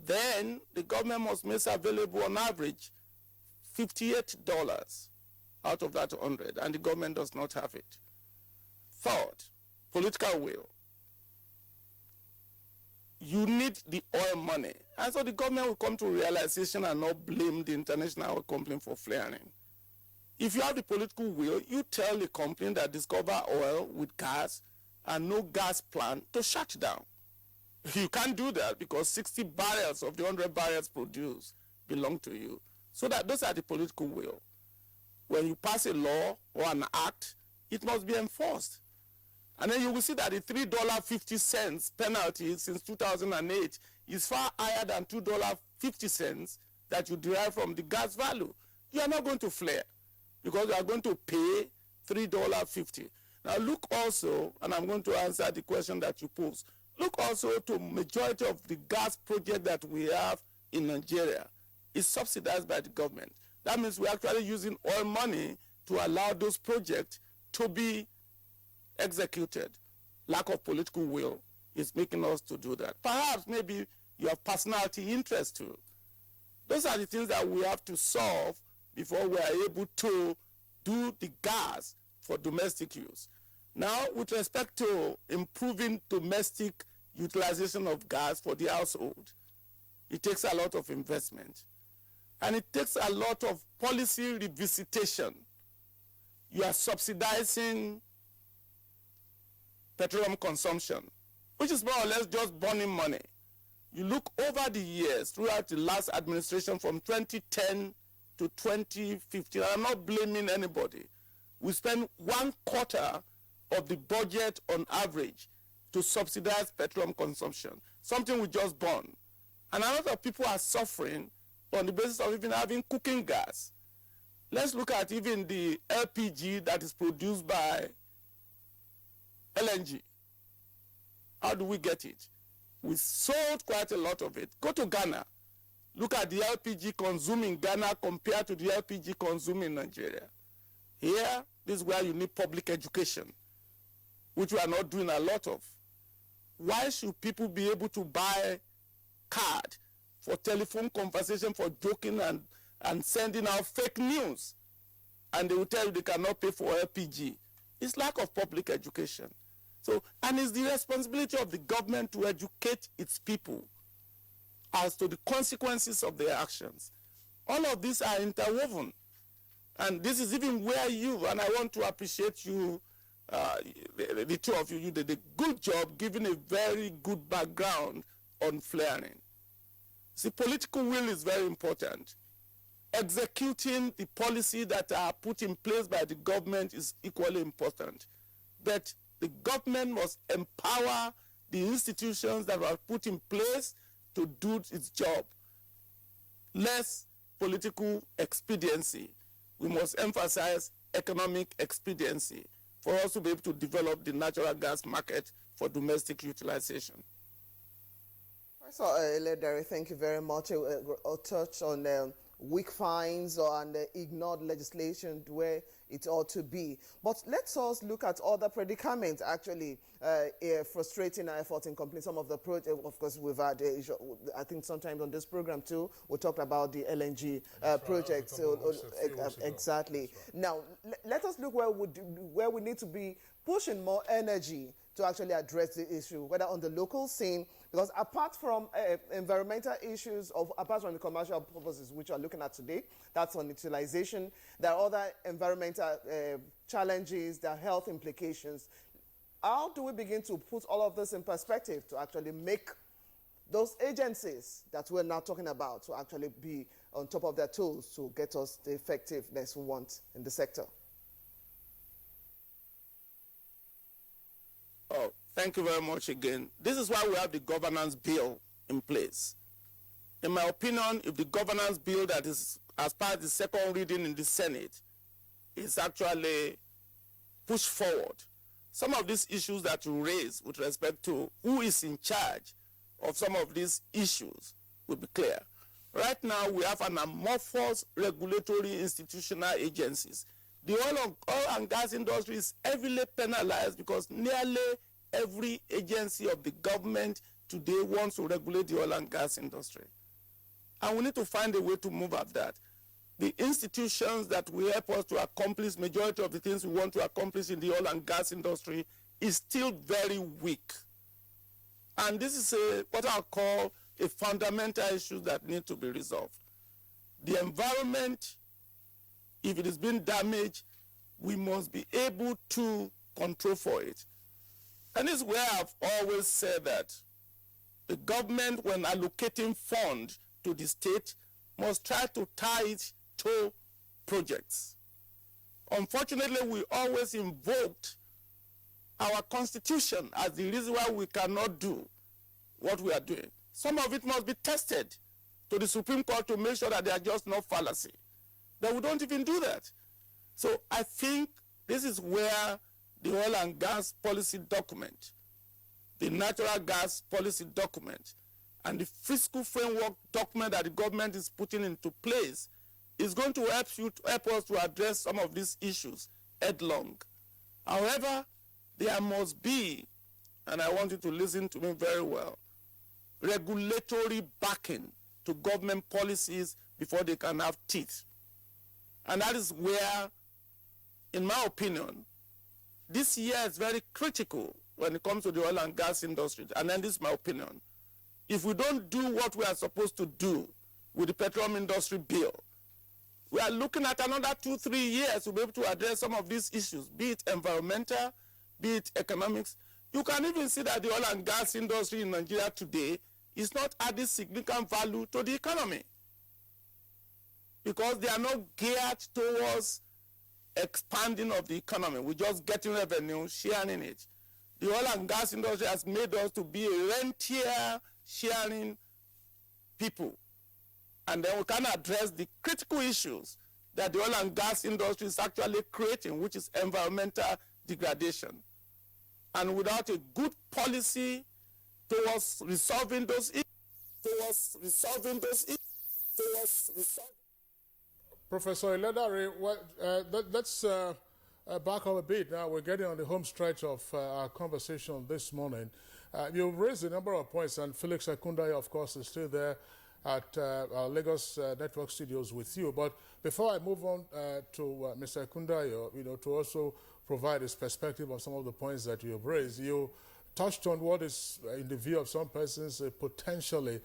then the government must make available on average $58 out of that 100, and the government does not have it. Third, political will. You need the oil money. And so the government will come to realization and not blame the international oil company for flaring. If you have the political will, you tell the company that discover oil with gas and no gas plant to shut down. You can't do that because 60 barrels of the 100 barrels produced belong to you. So that those are the political will. When you pass a law or an act, it must be enforced. And then you will see that the $3.50 penalty since 2008 is far higher than $2.50 that you derive from the gas value. You are not going to flare because you are going to pay $3.50. Now look also, and I'm going to answer the question that you posed, look also to majority of the gas project that we have in Nigeria is subsidized by the government. That means we're actually using oil money to allow those projects to be executed. Lack of political will is making us to do that. Perhaps maybe you have personality interest too. Those are the things that we have to solve before we are able to do the gas for domestic use. Now, with respect to improving domestic utilization of gas for the household, it takes a lot of investment. And it takes a lot of policy revisitation. You are subsidizing petroleum consumption, which is more or less just burning money. You look over the years throughout the last administration from 2010 to to 2015, I'm not blaming anybody, we spend 1/4 of the budget on average to subsidize petroleum consumption, something we just born. And a lot of people are suffering on the basis of even having cooking gas. Let's look at even the LPG that is produced by LNG. How do we get it? We sold quite a lot of it. Go to Ghana. Look at the LPG consumed in Ghana compared to the LPG consumed in Nigeria. Here, this is where you need public education, which we are not doing a lot of. Why should people be able to buy card for telephone conversation, for joking and sending out fake news? And they will tell you they cannot pay for LPG. It's lack of public education. So, and it's the responsibility of the government to educate its people as to the consequences of their actions. All of these are interwoven. And this is even where you, and I want to appreciate you, the two of you, you did a good job giving a very good background on flaring. See, political will is very important. Executing the policy that are put in place by the government is equally important. But the government must empower the institutions that were put in place to do its job. Less political expediency. We must emphasize economic expediency for us to be able to develop the natural gas market for domestic utilization. So, Ledari, thank you very much. A touch on weak fines and ignored legislation where it ought to be. But let's also look at other predicaments, actually, frustrating our efforts in completing some of the projects. Of course, we've had, I think sometimes on this program too, we talked about the LNG project. So, exactly. Now, let us look where we need to be pushing more energy to actually address the issue, whether on the local scene, because apart from environmental issues, apart from the commercial purposes which we are looking at today, that's on utilization, there are other environmental challenges, there are health implications. How do we begin to put all of this in perspective to actually make those agencies that we're now talking about to actually be on top of their tools to get us the effectiveness we want in the sector? Oh, thank you very much again. This is why we have the governance bill in place. In my opinion, if the governance bill that is as part of the second reading in the Senate is actually pushed forward, some of these issues that you raise with respect to who is in charge of some of these issues will be clear. Right now, we have an amorphous regulatory institutional agencies. The oil and gas industry is heavily penalized because nearly every agency of the government today wants to regulate the oil and gas industry. And we need to find a way to move at that. The institutions that will help us to accomplish majority of the things we want to accomplish in the oil and gas industry is still very weak. And this is what I'll call a fundamental issue that needs to be resolved. The environment, if it is being damaged, we must be able to control for it. And this is where I've always said that the government, when allocating funds to the state, must try to tie it to projects. Unfortunately, we always invoked our constitution as the reason why we cannot do what we are doing. Some of it must be tested to the Supreme Court to make sure that they are just not fallacy. But we don't even do that. So I think this is where the oil and gas policy document, the natural gas policy document, and the fiscal framework document that the government is putting into place is going to help us to address some of these issues headlong. However, there must be, and I want you to listen to me very well, regulatory backing to government policies before they can have teeth. And that is where, in my opinion, this year is very critical when it comes to the oil and gas industry. And then this is my opinion. If we don't do what we are supposed to do with the petroleum industry bill, we are looking at another 2-3 years to be able to address some of these issues, be it environmental, be it economics. You can even see that the oil and gas industry in Nigeria today is not adding significant value to the economy. because they are not geared towards expanding of the economy. We're just getting revenue, sharing it. The oil and gas industry has made us to be a rentier sharing people. And then we can address the critical issues that the oil and gas industry is actually creating, which is environmental degradation. And without a good policy towards resolving those issues, Professor Iledare, let's back up a bit now. We're getting on the home stretch of our conversation this morning. You've raised a number of points, and Felix Akundaya, of course, is still there at our Lagos Network Studios with you. But before I move on to Mr. Akundaya, to also provide his perspective on some of the points that you have raised, you touched on what is, in the view of some persons, a potentially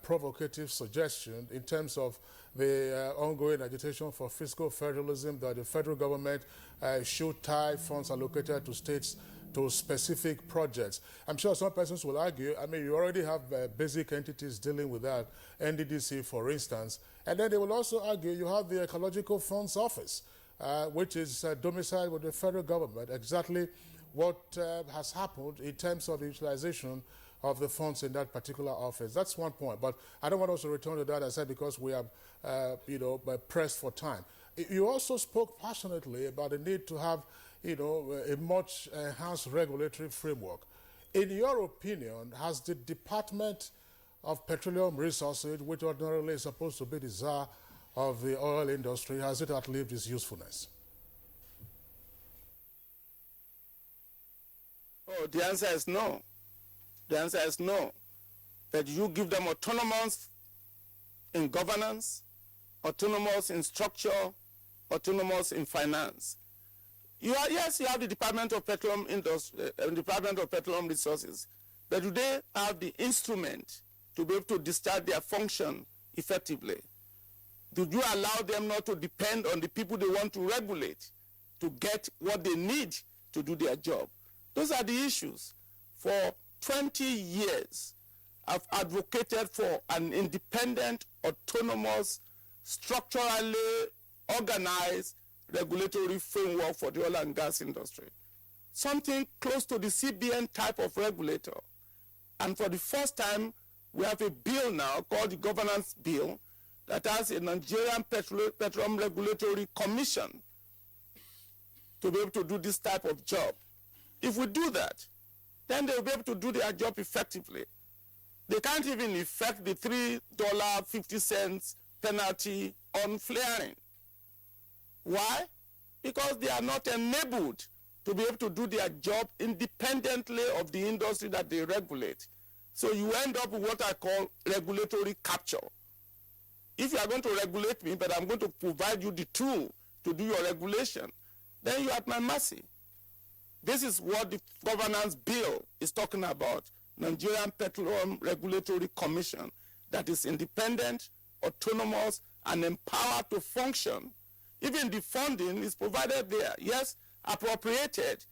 provocative suggestion in terms of the ongoing agitation for fiscal federalism, that the federal government should tie funds allocated to states to specific projects. I'm sure some persons will argue, I mean, you already have basic entities dealing with that, NDDC, for instance, and then they will also argue you have the Ecological Funds Office, which is domiciled with the federal government. Exactly what has happened in terms of the utilization of the funds in that particular office. That's one point, but I don't want us to return to that, I said, because we are, pressed for time. You also spoke passionately about the need to have, a much enhanced regulatory framework. In your opinion, has the Department of Petroleum Resources, which ordinarily is supposed to be the czar of the oil industry, has it outlived its usefulness? Oh, the answer is no. The answer is no. That you give them autonomous in governance, autonomous in structure, autonomous in finance. Yes, you have the Department of Petroleum Industry, Department of Petroleum Resources, but do they have the instrument to be able to discharge their function effectively? Do you allow them not to depend on the people they want to regulate to get what they need to do their job? Those are the issues. For 20 years, I've advocated for an independent, autonomous, structurally organized regulatory framework for the oil and gas industry. Something close to the CBN type of regulator. And for the first time, we have a bill now called the Governance Bill that has a Nigerian Petroleum Regulatory Commission to be able to do this type of job. If we do that, then they'll be able to do their job effectively. They can't even effect the $3.50 penalty on flaring. Why? Because they are not enabled to be able to do their job independently of the industry that they regulate. So you end up with what I call regulatory capture. If you are going to regulate me, but I'm going to provide you the tool to do your regulation, then you're at my mercy. This is what the governance bill is talking about. Nigerian Petroleum Regulatory Commission that is independent, autonomous, and empowered to function. Even the funding is provided there. Yes, appropriated.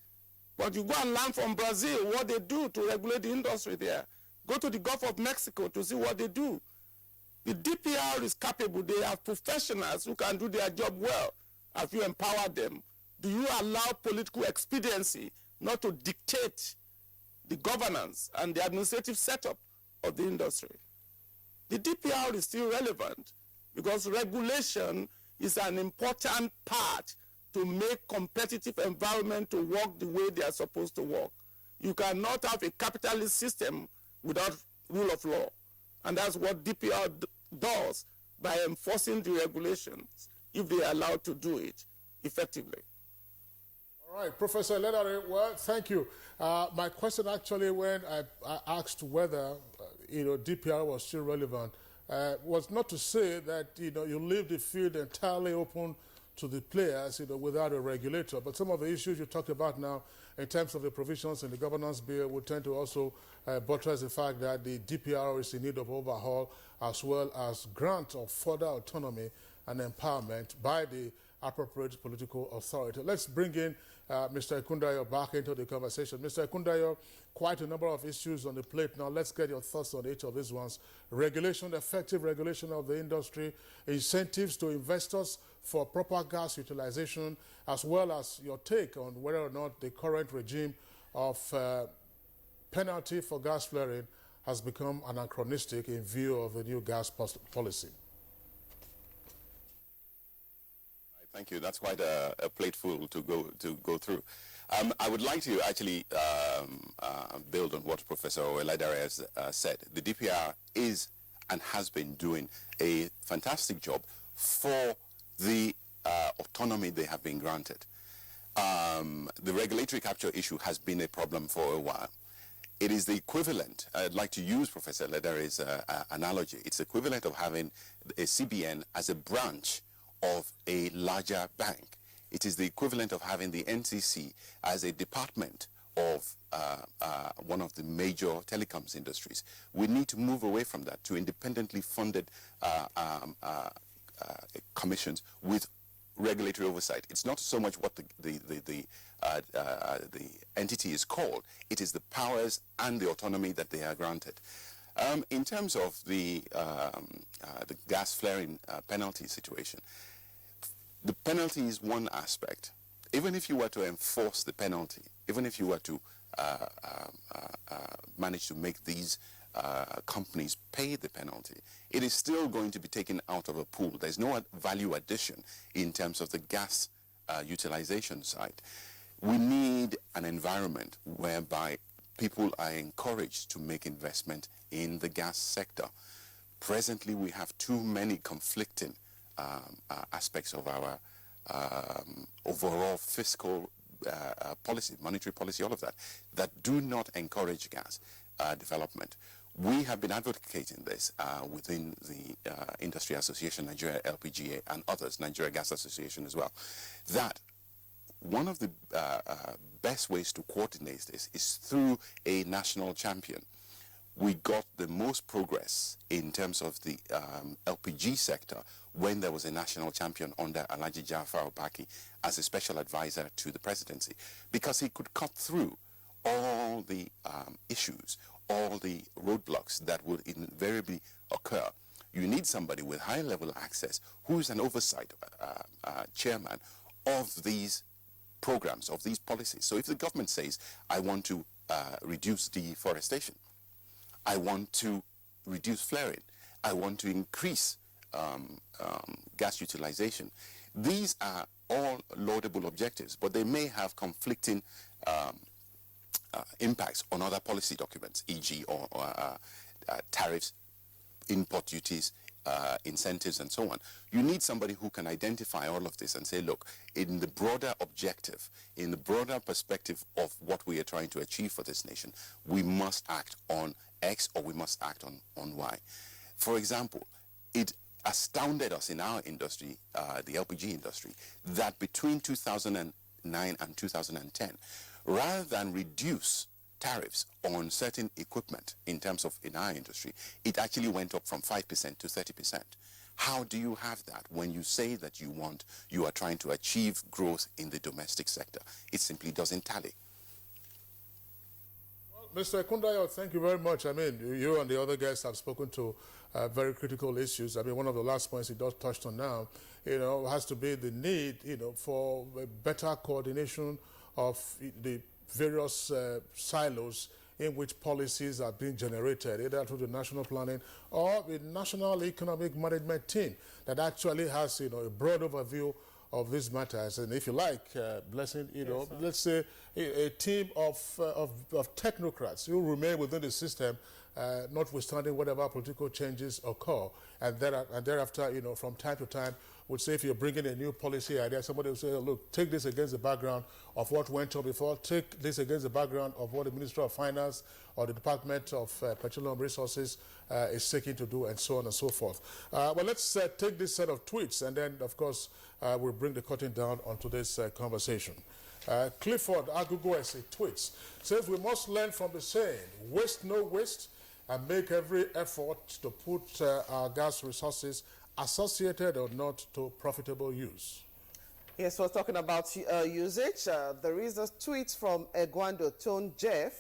But you go and learn from Brazil what they do to regulate the industry there. Go to the Gulf of Mexico to see what they do. The DPR is capable. They have professionals who can do their job well. Have you empowered them? Do you allow political expediency not to dictate the governance and the administrative setup of the industry? The DPR is still relevant because regulation is an important part to make competitive environment to work the way they are supposed to work. You cannot have a capitalist system without rule of law. And that's what DPR does by enforcing the regulations if they are allowed to do it effectively. All right, Professor Ledare, well, thank you. My question actually, when I asked whether, DPR was still relevant, was not to say that, you leave the field entirely open to the players, without a regulator. But some of the issues you talked about now in terms of the provisions in the governance bill would tend to also buttress the fact that the DPR is in need of overhaul, as well as grant of further autonomy and empowerment by the appropriate political authority. Let's bring in Mr. Ekundayo back into the conversation. Mr. Ekundayo, quite a number of issues on the plate now. Let's get your thoughts on each of these ones. Regulation, effective regulation of the industry, incentives to investors for proper gas utilization, as well as your take on whether or not the current regime of penalty for gas flaring has become anachronistic in view of the new gas policy. Thank you. That's quite a plateful to go through. I would like to actually build on what Professor Oweledare has said. The DPR is and has been doing a fantastic job for the autonomy they have been granted. The regulatory capture issue has been a problem for a while. It is the equivalent, I'd like to use Professor Ledare's analogy, it's equivalent of having a CBN as a branch of a larger bank. It is the equivalent of having the NCC as a department of one of the major telecoms industries. We need to move away from that to independently funded commissions with regulatory oversight. It's not so much what the entity is called, it is the powers and the autonomy that they are granted. In terms of the gas flaring penalty situation, the penalty is one aspect. Even if you were to enforce the penalty, even if you were to manage to make these companies pay the penalty, it is still going to be taken out of a pool. There's no value addition in terms of the gas utilization side. We need an environment whereby people are encouraged to make investment in the gas sector. Presently, we have too many conflicting aspects of our overall fiscal policy, monetary policy, all of that, that do not encourage gas development. We have been advocating this within the Industry Association, Nigeria LPGA, and others, Nigeria Gas Association as well, that one of the best ways to coordinate this is through a national champion. We got the most progress in terms of the LPG sector when there was a national champion under Alhaji Jafar Obaki as a special advisor to the presidency, because he could cut through all the issues, all the roadblocks that would invariably occur. You need somebody with high-level access who's an oversight chairman of these programs, of these policies. So if the government says, I want to reduce deforestation, I want to reduce flaring, I want to increase gas utilization, these are all laudable objectives, but they may have conflicting impacts on other policy documents, e.g. Tariffs, import duties, incentives, and so on. You need somebody who can identify all of this and say, look, in the broader objective, in the broader perspective of what we are trying to achieve for this nation, we must act on X or we must act on Y. For example, it astounded us in our industry, the LPG industry, that between 2009 and 2010, rather than reduce tariffs on certain equipment in terms of in our industry, it actually went up from 5% to 30%. How do you have that when you say that you are trying to achieve growth in the domestic sector? It simply doesn't tally. Well, Mr. Ekundayo, thank you very much. I mean, you and the other guests have spoken to very critical issues. I mean, one of the last points he just touched on now, has to be the need, for a better coordination of the various silos in which policies are being generated, either through the national planning or the national economic management team that actually has, a broad overview of these matters. And if you like, Blessing, let's say a team of technocrats who remain within the system, notwithstanding whatever political changes occur, and thereafter, from time to time, would say if you're bringing a new policy idea, somebody will say, look, take this against the background of what went on before, take this against the background of what the Ministry of Finance or the Department of Petroleum Resources is seeking to do, and so on and so forth. Well, let's take this set of tweets, and then, of course, we'll bring the curtain down on today's conversation. Clifford Aguguesi tweets, says we must learn from the saying, waste no waste, and make every effort to put our gas resources, associated or not, to profitable use. Yes, we're talking about usage. There is a tweet from Egwando Tone Jeff.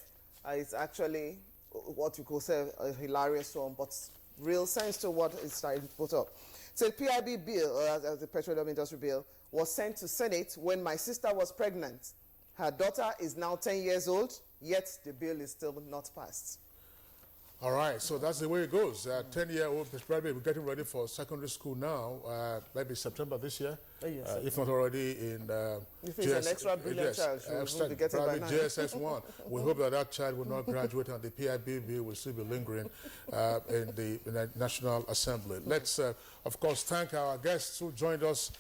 It's actually what you could say a hilarious one, but real sense to what is trying to put up. So the PIB bill, the Petroleum Industry Bill, was sent to Senate when my sister was pregnant. Her daughter is now 10 years old, yet the bill is still not passed. All right, so that's the way it goes. 10-year-old is probably getting ready for secondary school now, maybe September this year, yes, if not already in if it's an extra brilliant child, she will be getting by now. JSS 1. We hope that that child will not graduate and the PIB bill will still be lingering in the National Assembly. Let's, of course, thank our guests who joined us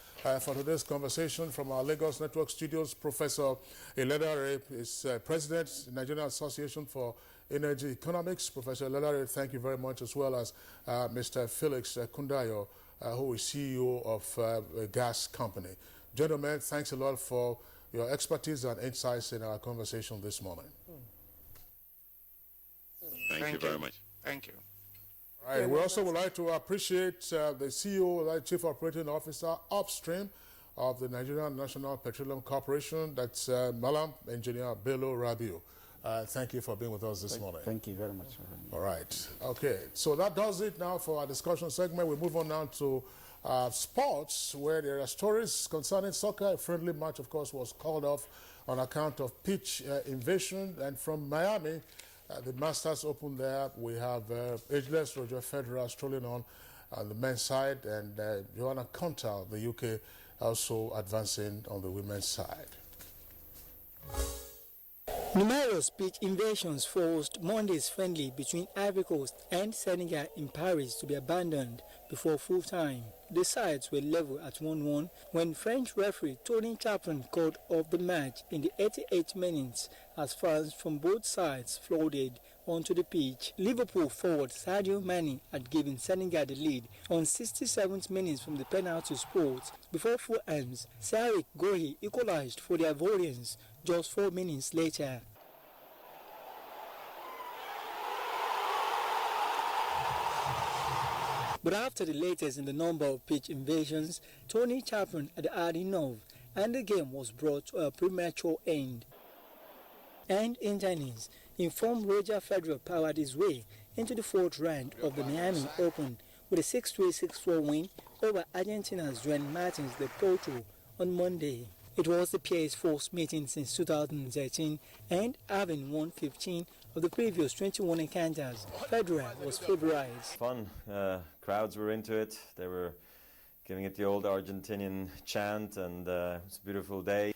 for today's conversation from our Lagos Network studios. Professor Eledare is President of the Nigerian Association for Energy Economics. Professor Eledare, thank you very much, as well as Mr. Felix Kundayo, who is CEO of a gas company. Gentlemen, thanks a lot for your expertise and insights in our conversation this morning. Thank you very much. Thank you. All right, we also would like to appreciate the CEO, the Chief Operating Officer upstream of the Nigerian National Petroleum Corporation. That's Malam Engineer Bello Rabiu. Thank you for being with us this morning. Thank you very much. All right. Okay. So that does it now for our discussion segment. We move on now to sports, where there are stories concerning soccer. A friendly match, of course, was called off on account of pitch invasion. And from Miami, the Masters Open there, we have ageless Roger Federer strolling on the men's side, and Johanna Konta of the UK also advancing on the women's side. Numerous pitch invasions forced Monday's friendly between Ivory Coast and Senegal in Paris to be abandoned before full time. The sides were level at 1-1 when French referee Tony Chaplin called off the match in the 88 minutes as fans from both sides flooded onto the pitch. Liverpool forward Sadio Mane had given Senegal the lead on 67th minutes from the penalty spot before full ends. Sarik Gohi equalized for the Ivorians just 4 minutes later. But after the latest in the number of pitch invasions, Tony Chaplin had had enough, and the game was brought to a premature end. And in tennis, informed Roger Federer powered his way into the fourth round of the Miami Open with a 6-3, 6-4 win over Argentina's Juan Martins de Potro on Monday. It was the pair's fourth meeting since 2013, and having won 15 of the previous 21 encounters, Federer was favorized. Fun. Crowds were into it. They were giving it the old Argentinian chant, and it was a beautiful day.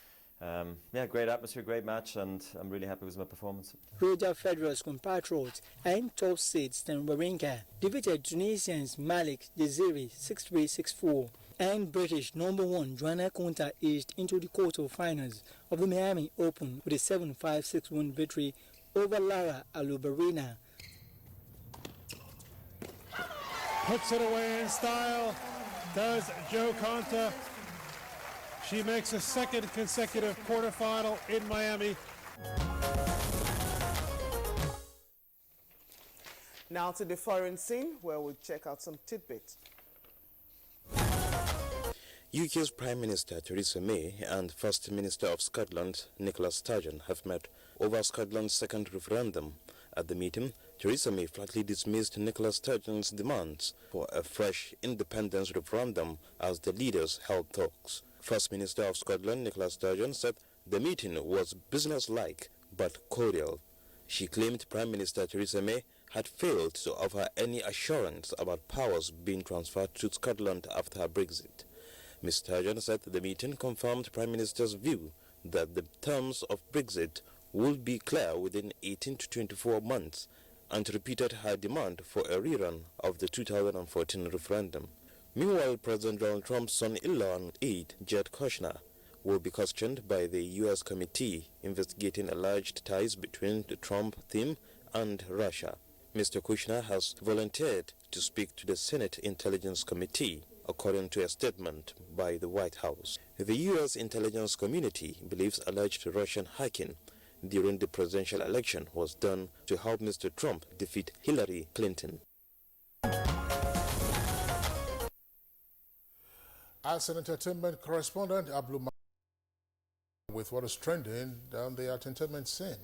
Yeah, great atmosphere, great match, and I'm really happy with my performance. Roger Federer's compatriot and top seed Stan Wawrinka defeated Tunisians Malik Jaziri 6-3, 6-4. And British number 1 Johanna Konta edged into the quarter-finals of the Miami Open with a 7-5, 6-1 victory over Lara Alubarina. Puts it away in style, does Jo Konta. She makes a second consecutive quarterfinal in Miami. Now to the foreign scene, where we'll check out some tidbits. UK's Prime Minister Theresa May and First Minister of Scotland Nicola Sturgeon have met over Scotland's second referendum. At the meeting, Theresa May flatly dismissed Nicola Sturgeon's demands for a fresh independence referendum as the leaders held talks. First Minister of Scotland Nicola Sturgeon said the meeting was businesslike but cordial. She claimed Prime Minister Theresa May had failed to offer any assurance about powers being transferred to Scotland after Brexit. Ms. Sturgeon said the meeting confirmed Prime Minister's view that the terms of Brexit would be clear within 18 to 24 months and repeated her demand for a rerun of the 2014 referendum. Meanwhile, President Donald Trump's son-in-law and aide, Jared Kushner, will be questioned by the U.S. committee investigating alleged ties between the Trump team and Russia. Mr. Kushner has volunteered to speak to the Senate Intelligence Committee, according to a statement by the White House. The U.S. intelligence community believes alleged Russian hacking during the presidential election was done to help Mr. Trump defeat Hillary Clinton. As an entertainment correspondent, Ablu with what is trending down the entertainment scene.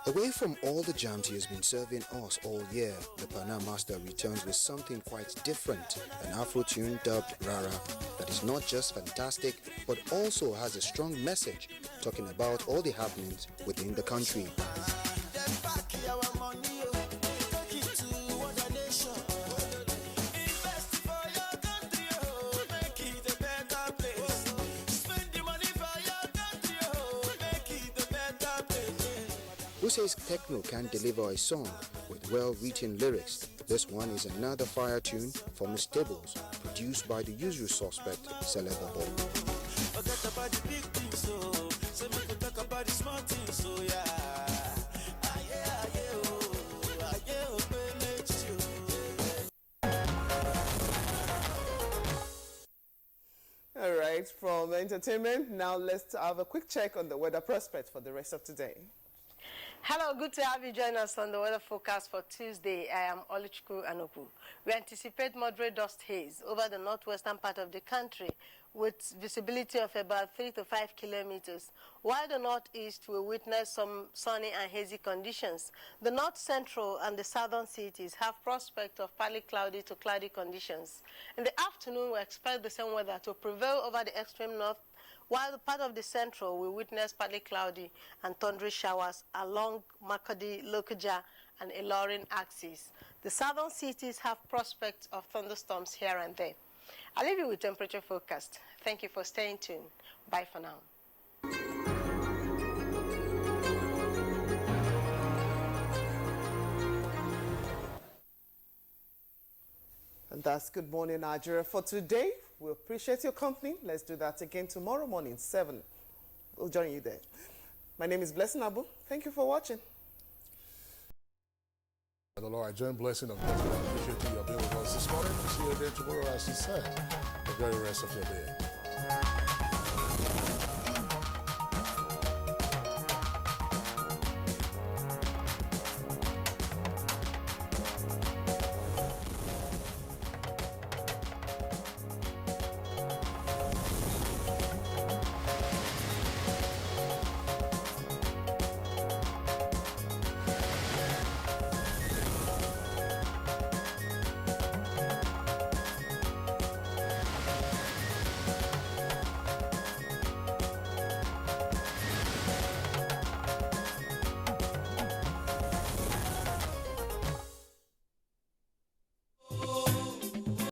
Away from all the jams he has been serving us all year, the Pana Master returns with something quite different, an Afro tune dubbed Rara that is not just fantastic but also has a strong message talking about all the happenings within the country. Who says techno can't deliver a song with well-written lyrics? This one is another fire tune from his tables, produced by the usual suspect, Celebabo. All right, from entertainment, now let's have a quick check on the weather prospect for the rest of today. Hello, good to have you join us on the weather forecast for Tuesday. I am Oluchukwu Anoku. We anticipate moderate dust haze over the northwestern part of the country with visibility of about 3 to 5 kilometers, while the northeast will witness some sunny and hazy conditions. The north central and the southern cities have prospect of partly cloudy to cloudy conditions. In the afternoon, we expect the same weather to prevail over the extreme north, while the part of the central will witness partly cloudy and thundery showers along Makodi, Lokoja, and Ilorin axis. The southern cities have prospects of thunderstorms here and there. I'll leave you with temperature forecast. Thank you for staying tuned. Bye for now. And that's Good Morning Nigeria for today. We appreciate your company. Let's do that again tomorrow morning, 7. We'll join you there. My name is Blessing Abu. Thank you for watching. The Lord, I join blessing of God. I appreciate you being with us this morning. See you again tomorrow, as he said, the very rest of your day.